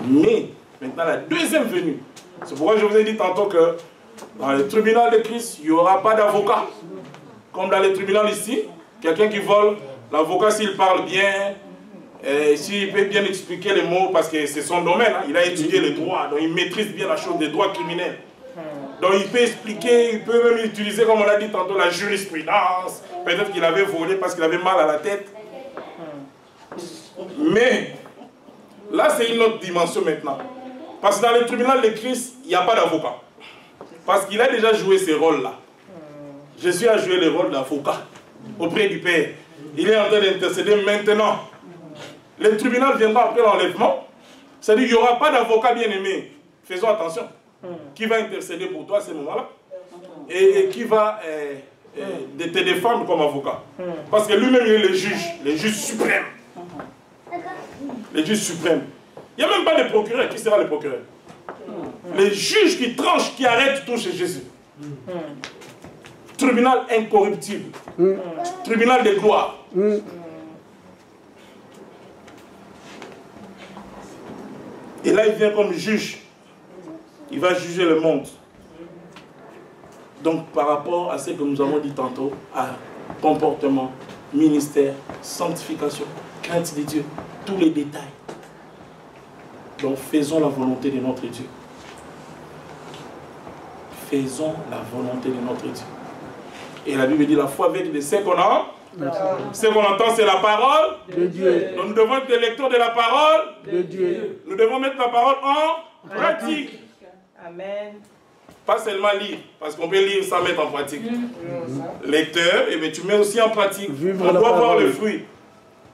Mais, maintenant, la deuxième venue. C'est pourquoi je vous ai dit tantôt que dans le tribunal de Christ, il n'y aura pas d'avocat. Comme dans le tribunal ici, quelqu'un qui vole, l'avocat, s'il parle bien, s'il peut bien expliquer les mots, parce que c'est son domaine, hein, il a étudié le droit, donc il maîtrise bien la chose des droits criminels. Donc il peut expliquer, il peut même utiliser, comme on a dit tantôt, la jurisprudence. Peut-être qu'il avait volé parce qu'il avait mal à la tête. Mais, là c'est une autre dimension maintenant. Parce que dans le tribunal de Christ, il n'y a pas d'avocat. Parce qu'il a déjà joué ces rôles-là. Jésus a joué le rôle d'avocat auprès du Père. Il est en train d'intercéder maintenant. Le tribunal viendra après l'enlèvement. C'est-à-dire qu'il n'y aura pas d'avocat bien-aimé. Faisons attention. Qui va intercéder pour toi à ce moment-là? Et qui va te défendre comme avocat? Parce que lui-même, il est le juge suprême. Le juge suprême. Il n'y a même pas de procureur. Qui sera le procureur? Les juges qui tranchent, qui arrêtent tout chez Jésus. Tribunal incorruptible. Tribunal de gloire. Et là, il vient comme juge. Il va juger le monde. Donc, par rapport à ce que nous avons dit tantôt, à comportement, ministère, sanctification, crainte de Dieu, tous les détails. Donc, faisons la volonté de notre Dieu. Faisons la volonté de notre Dieu. Et la Bible dit, la foi avec ce qu'on a. Ce qu'on entend, c'est la parole de Dieu. Donc nous devons être des lecteurs de la parole De Dieu. Nous devons mettre la parole en pratique. Amen. Pas seulement lire, parce qu'on peut lire sans mettre en pratique. Lecteur, et bien tu mets aussi en pratique. Vivre on la doit voir parole. le fruit.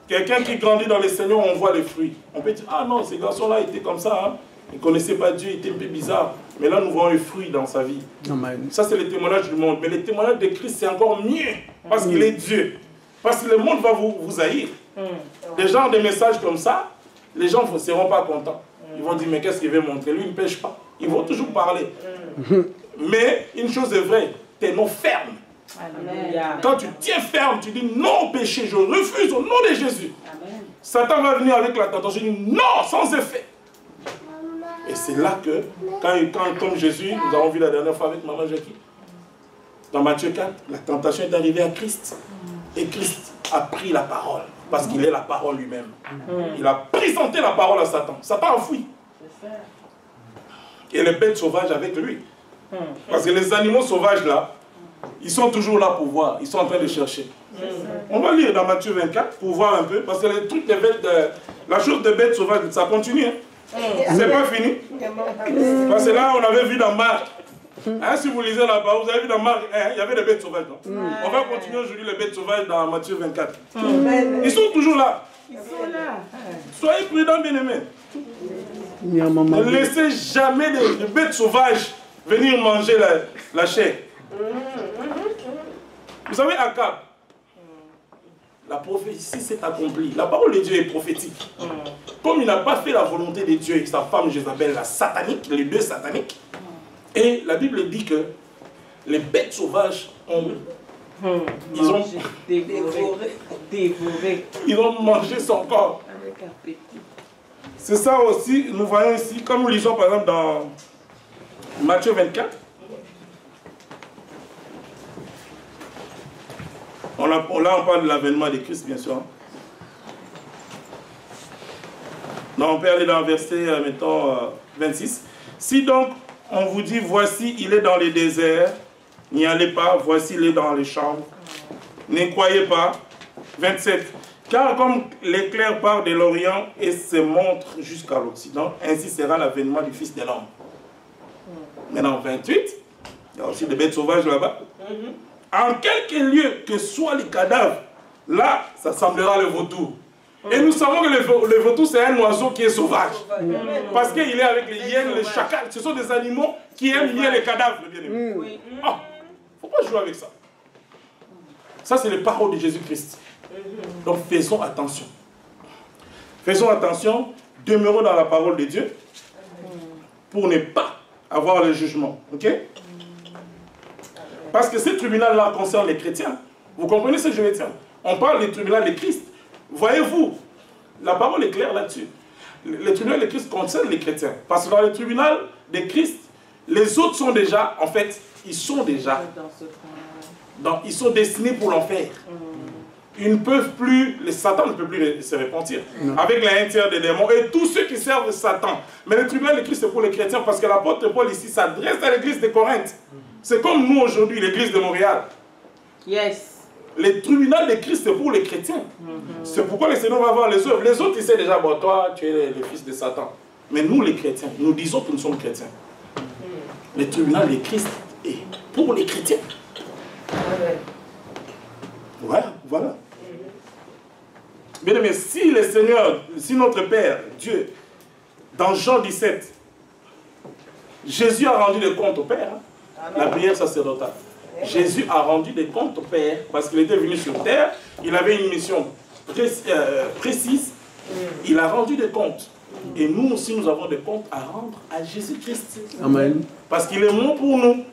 Quelqu'un qui grandit dans le Seigneur, on voit les fruits. On peut dire, ah non, ce garçon-là était comme ça. Hein. Il ne connaissait pas Dieu, il était un peu bizarre. Mais là, nous voyons les fruits dans sa vie. Amen. Ça, c'est le témoignage du monde. Mais le témoignage de Christ, c'est encore mieux. Parce qu'il est Dieu. Parce que le monde va vous haïr. Des gens, des messages comme ça, les gens ne seront pas contents. Ils vont dire, mais qu'est-ce qu'il veut montrer? Lui, il ne pêche pas. Ils vont toujours parler. Mais une chose est vraie, tenons ferme. Alléluia. Quand tu tiens ferme, tu dis non au péché, je refuse au nom de Jésus. Amen. Satan va venir avec la tentation, je dis non, sans effet. Et c'est là que, comme Jésus, nous avons vu la dernière fois avec Maman Jackie, dans Matthieu 4, la tentation est arrivée à Christ. Et Christ a pris la parole, parce qu'il est la parole lui-même. Il a présenté la parole à Satan. Satan a fui. Et les bêtes sauvages avec lui. Parce que les animaux sauvages là, ils sont toujours là pour voir. Ils sont en train de chercher. On va lire dans Matthieu 24 pour voir un peu. Parce que les trucs des bêtes, la chose des bêtes sauvages, ça continue. Hein. C'est pas fini. Parce que là, on avait vu dans Marc. Hein, si vous lisez la parole, vous avez vu dans Marc, il y avait des bêtes sauvages. On va continuer aujourd'hui les bêtes sauvages dans Matthieu 24. Ils sont toujours là. Ils sont là. Soyez prudents, bien-aimés. Ne laissez jamais les bêtes sauvages venir manger la chair. Vous savez, Akab, la prophétie s'est accomplie. La parole de Dieu est prophétique. Comme il n'a pas fait la volonté de Dieu et sa femme Jézabel, la satanique, les deux sataniques, et la Bible dit que les bêtes sauvages ont... Ils ont dévoré. Ils ont mangé son corps. Avec appétit. C'est ça aussi, nous voyons ici, comme nous lisons par exemple dans Matthieu 24. Là, on parle de l'avènement de Christ, bien sûr. Non, on peut aller dans le verset, mettons, 26. Si donc, on vous dit, voici, il est dans les déserts, n'y allez pas, voici, il est dans les chambres. Ne croyez pas. 27. Car comme l'éclair part de l'Orient et se montre jusqu'à l'Occident, ainsi sera l'avènement du Fils de l'homme. Maintenant, 28, il y a aussi des bêtes sauvages là-bas. En quelque lieu que soient les cadavres, là, ça semblera le vautour. Et nous savons que le vautour, c'est un oiseau qui est sauvage. Parce qu'il est avec les hyènes, les chacals. Ce sont des animaux qui aiment bien les cadavres, bien-aimés. Il ne faut pas jouer avec ça. Ça, c'est les paroles de Jésus-Christ. Donc, faisons attention. Faisons attention, demeurons dans la parole de Dieu pour ne pas avoir le jugement. Ok? Parce que ce tribunal-là concerne les chrétiens. Vous comprenez ce que je veux dire? On parle du tribunal de Christ. Voyez-vous, la parole est claire là-dessus. Le tribunal de Christ concerne les chrétiens. Parce que dans le tribunal de Christ, les autres sont déjà, en fait, ils sont déjà, ils sont destinés pour l'enfer. Ils ne peuvent plus, les Satan ne peut plus se repentir. Avec la haine des démons et tous ceux qui servent Satan. Mais le tribunal de Christ, c'est pour les chrétiens parce que l'apôtre Paul ici s'adresse à l'église de Corinthe. C'est comme nous aujourd'hui, l'église de Montréal. Yes. Le tribunal de Christ, c'est pour les chrétiens. C'est pourquoi le Seigneur va voir les œuvres. Les autres, ils savent déjà, bon, toi, tu es le fils de Satan. Mais nous, les chrétiens, nous disons que nous sommes chrétiens. Le tribunal de Christ est pour les chrétiens. Voilà. Bien aimé, si le Seigneur, si notre Père, Dieu, dans Jean 17, Jésus a rendu des comptes au Père, la prière sacerdotale. Jésus a rendu des comptes au Père parce qu'il était venu sur terre, il avait une mission précise, il a rendu des comptes. Et nous aussi, nous avons des comptes à rendre à Jésus-Christ. Amen. Parce qu'il est mort pour nous.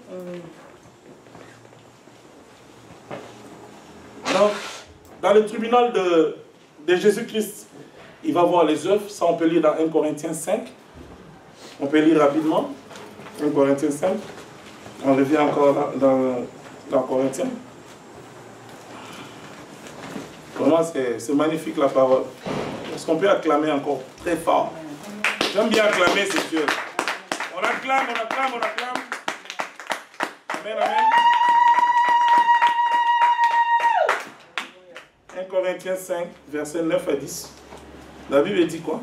Donc, dans le tribunal de Jésus-Christ, il va voir les œuvres. Ça, on peut lire dans 1 Corinthiens 5. On peut lire rapidement. 1 Corinthiens 5. On revient encore dans Corinthiens. Vraiment, c'est magnifique la parole. Est-ce qu'on peut acclamer encore très fort? J'aime bien acclamer, c'est Dieu. On acclame, on acclame, on acclame. Amen, amen. 1 Corinthiens 5, versets 9 à 10. La Bible dit quoi?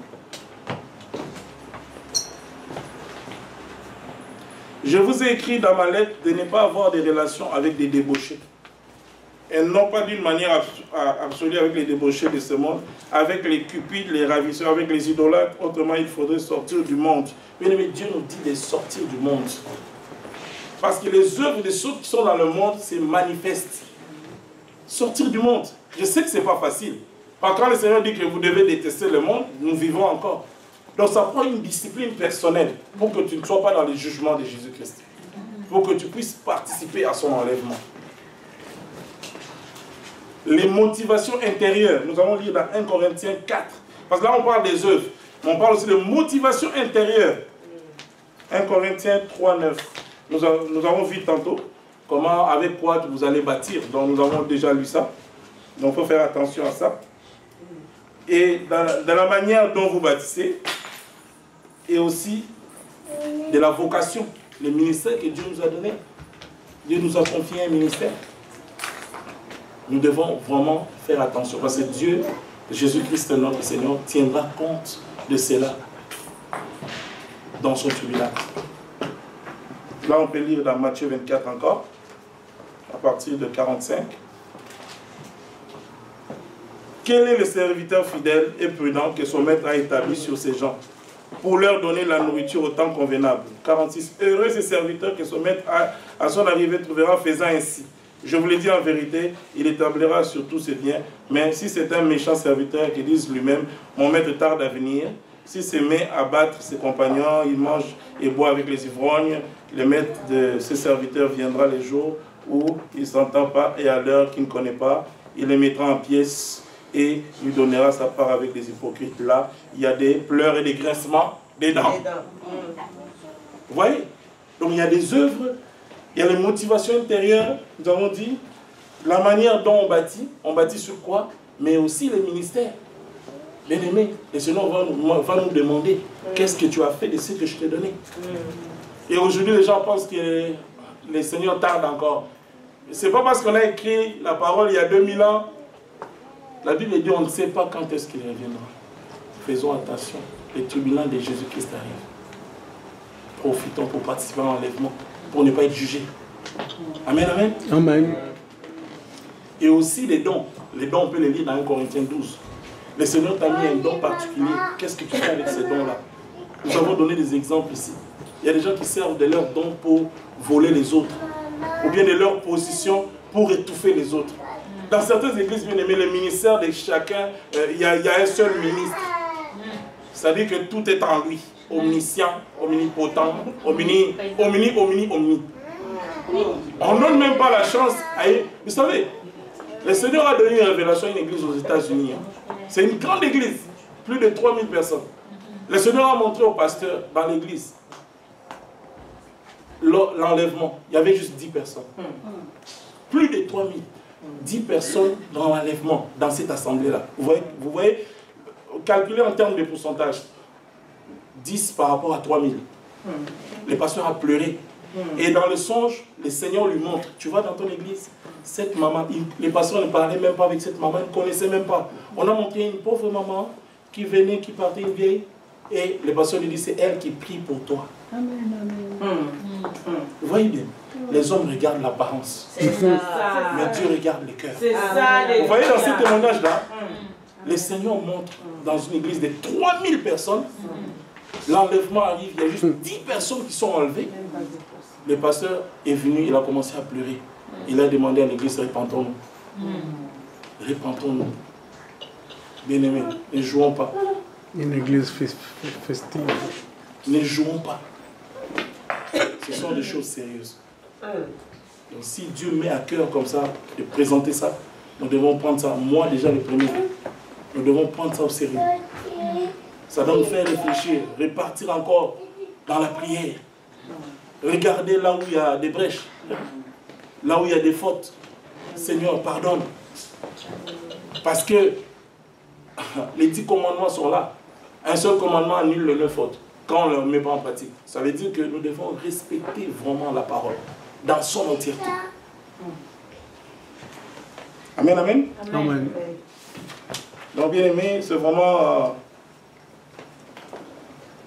Je vous ai écrit dans ma lettre de ne pas avoir des relations avec des débauchés. Et non pas d'une manière absolue avec les débauchés de ce monde, avec les cupides, les ravisseurs, avec les idolâtres. Autrement, il faudrait sortir du monde. Mais Dieu nous dit de sortir du monde. Parce que les œuvres de ceux qui sont dans le monde se manifestent. Sortir du monde. Je sais que ce n'est pas facile. Quand le Seigneur dit que vous devez détester le monde, nous vivons encore. Donc ça prend une discipline personnelle pour que tu ne sois pas dans les jugements de Jésus-Christ. Pour que tu puisses participer à son enlèvement. Les motivations intérieures, nous allons lire dans 1 Corinthiens 4. Parce que là on parle des œuvres, mais on parle aussi de motivation intérieure. 1 Corinthiens 3, 9. Nous avons vu tantôt comment, avec quoi vous allez bâtir. Donc nous avons déjà lu ça. Donc il faut faire attention à ça. Et dans la manière dont vous bâtissez, et aussi de la vocation, le ministère que Dieu nous a donné. Dieu nous a confié un ministère. Nous devons vraiment faire attention parce que Dieu, Jésus-Christ, notre Seigneur, tiendra compte de cela dans son tribunal. Là, on peut lire dans Matthieu 24 encore, à partir de 45. Quel est le serviteur fidèle et prudent que son maître a établi sur ces gens pour leur donner la nourriture au temps convenable? 46. Heureux ce serviteur que son maître à son arrivée trouvera faisant ainsi. Je vous le dis en vérité, il établira sur tous ses biens. Mais si c'est un méchant serviteur qui dit lui-même, mon maître tarde à venir, s'il se met à battre ses compagnons, il mange et boit avec les ivrognes, le maître de ce serviteur viendra les jours où il ne s'entend pas et à l'heure qu'il ne connaît pas, il les mettra en pièces et lui donnera sa part avec les hypocrites. Là, il y a des pleurs et des grincements des dents. Vous voyez? Donc il y a des œuvres, il y a les motivations intérieures, nous avons dit, la manière dont on bâtit sur quoi? Mais aussi les ministères. Bien aimé, le Seigneur va nous demander qu'est-ce que tu as fait de ce que je t'ai donné. Et aujourd'hui, les gens pensent que le Seigneur tarde encore. Ce n'est pas parce qu'on a écrit la parole il y a 2000 ans. La Bible dit on ne sait pas quand est-ce qu'il reviendra. Faisons attention, le tribunal de Jésus-Christ arrive. Profitons pour participer à l'enlèvement, pour ne pas être jugés. Amen, amen. Amen. Et aussi les dons. Les dons, on peut les lire dans 1 Corinthiens 12. Le Seigneur t'a mis un don particulier. Qu'est-ce que tu fais avec ces dons-là? Nous avons donné des exemples ici. Il y a des gens qui servent de leurs dons pour voler les autres. Ou bien de leur position pour étouffer les autres. Dans certaines églises, bien aimées, le ministère de chacun, il y a un seul ministre. C'est-à-dire que tout est en lui. Omniscient, omnipotent, omni. On ne donne même pas la chance à... Vous savez, le Seigneur a donné une révélation à une église aux États-Unis. C'est une grande église, plus de 3000 personnes. Le Seigneur a montré au pasteur dans l'église l'enlèvement. Il y avait juste 10 personnes. Plus de 3000. 10 personnes dans l'enlèvement, dans cette assemblée-là. Vous voyez, calculé en termes de pourcentage, 10 par rapport à 3000. Le pasteur a pleuré. Et dans le songe, le Seigneur lui montre, tu vois dans ton église, cette maman, les pasteurs ne parlaient même pas avec cette maman, ils ne connaissaient même pas. On a montré une pauvre maman qui venait, qui partait, une vieille, et le pasteur lui dit, c'est elle qui prie pour toi. Amen, amen. Vous voyez bien, les hommes regardent l'apparence, mais Dieu regarde le cœur. Vous voyez dans ce témoignage-là, le Seigneur montre dans une église de 3000 personnes, l'enlèvement arrive, il y a juste 10 personnes qui sont enlevées. Le pasteur est venu, il a commencé à pleurer. Il a demandé à l'église, repentons-nous. Repentons-nous. Bien-aimés, ne jouons pas. Une église festive. Ne jouons pas. Ce sont des choses sérieuses. Donc si Dieu met à cœur comme ça, de présenter ça, nous devons prendre ça, moi déjà le premier, nous devons prendre ça au sérieux. Ça doit nous faire réfléchir, repartir encore dans la prière. Regardez là où il y a des brèches, là où il y a des fautes. Seigneur, pardonne. Parce que les 10 commandements sont là. Un seul commandement annule les 9 fautes. Quand on ne le met pas en pratique. Ça veut dire que nous devons respecter vraiment la parole dans son entièreté. Amen, amen. Amen. Donc bien aimé, c'est vraiment...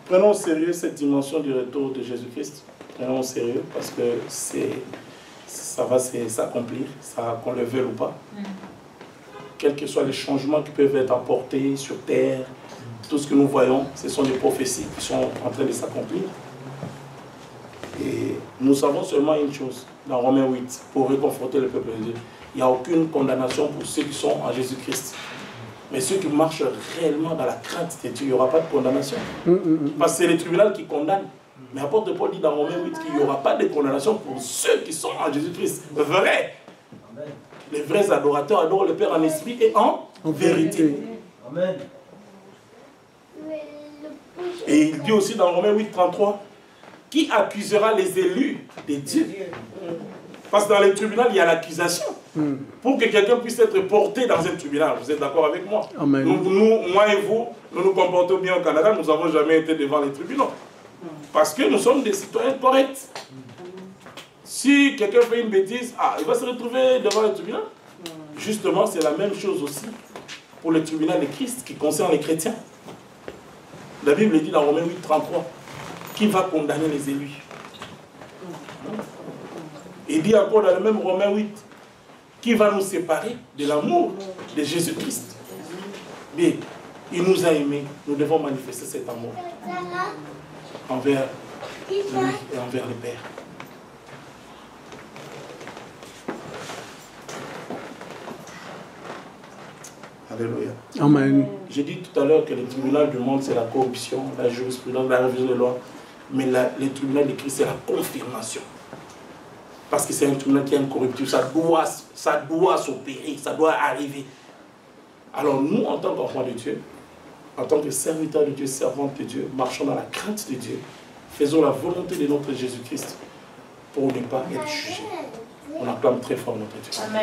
prenons au sérieux cette dimension du retour de Jésus-Christ. Prenons au sérieux parce que ça va s'accomplir, qu'on le veuille ou pas. Quels que soient les changements qui peuvent être apportés sur terre, tout ce que nous voyons, ce sont des prophéties qui sont en train de s'accomplir. Et nous savons seulement une chose, dans Romains 8, pour réconforter le peuple de Dieu. Il n'y a aucune condamnation pour ceux qui sont en Jésus-Christ. Mais ceux qui marchent réellement dans la crainte de Dieu, il n'y aura pas de condamnation. Parce que c'est le tribunal qui condamne. Mais l'apôtre Paul dit dans Romains 8 qu'il n'y aura pas de condamnation pour ceux qui sont en Jésus-Christ. Vrai. Les vrais adorateurs adorent le Père en esprit et en vérité. Amen. Et il dit aussi dans Romains 8, 33, qui accusera les élus de Dieu? Parce que dans les tribunaux, il y a l'accusation. Pour que quelqu'un puisse être porté dans un tribunal. Vous êtes d'accord avec moi? Amen. Moi et vous, nous nous comportons bien au Canada, nous n'avons jamais été devant les tribunaux. Parce que nous sommes des citoyens corrects. Si quelqu'un fait une bêtise, il va se retrouver devant le tribunal. Justement, c'est la même chose aussi pour le tribunal de Christ qui concerne les chrétiens. La Bible dit dans Romains 8, 33, qui va condamner les élus? Il dit encore dans le même Romains 8, qui va nous séparer de l'amour de Jésus-Christ? Mais il nous a aimés, nous devons manifester cet amour envers lui et envers le Père. Alléluia. Amen. J'ai dit tout à l'heure que le tribunal du monde, c'est la corruption, la jurisprudence, la révision des lois. Mais le tribunal de Christ, c'est la confirmation. Parce que c'est un tribunal qui est incorruptible. Ça doit s'opérer, ça doit arriver. Alors nous, en tant qu'enfants de Dieu, en tant que serviteurs de Dieu, servantes de Dieu, marchons dans la crainte de Dieu, faisons la volonté de notre Jésus-Christ pour ne pas être jugés. On acclame très fort notre Dieu. Amen.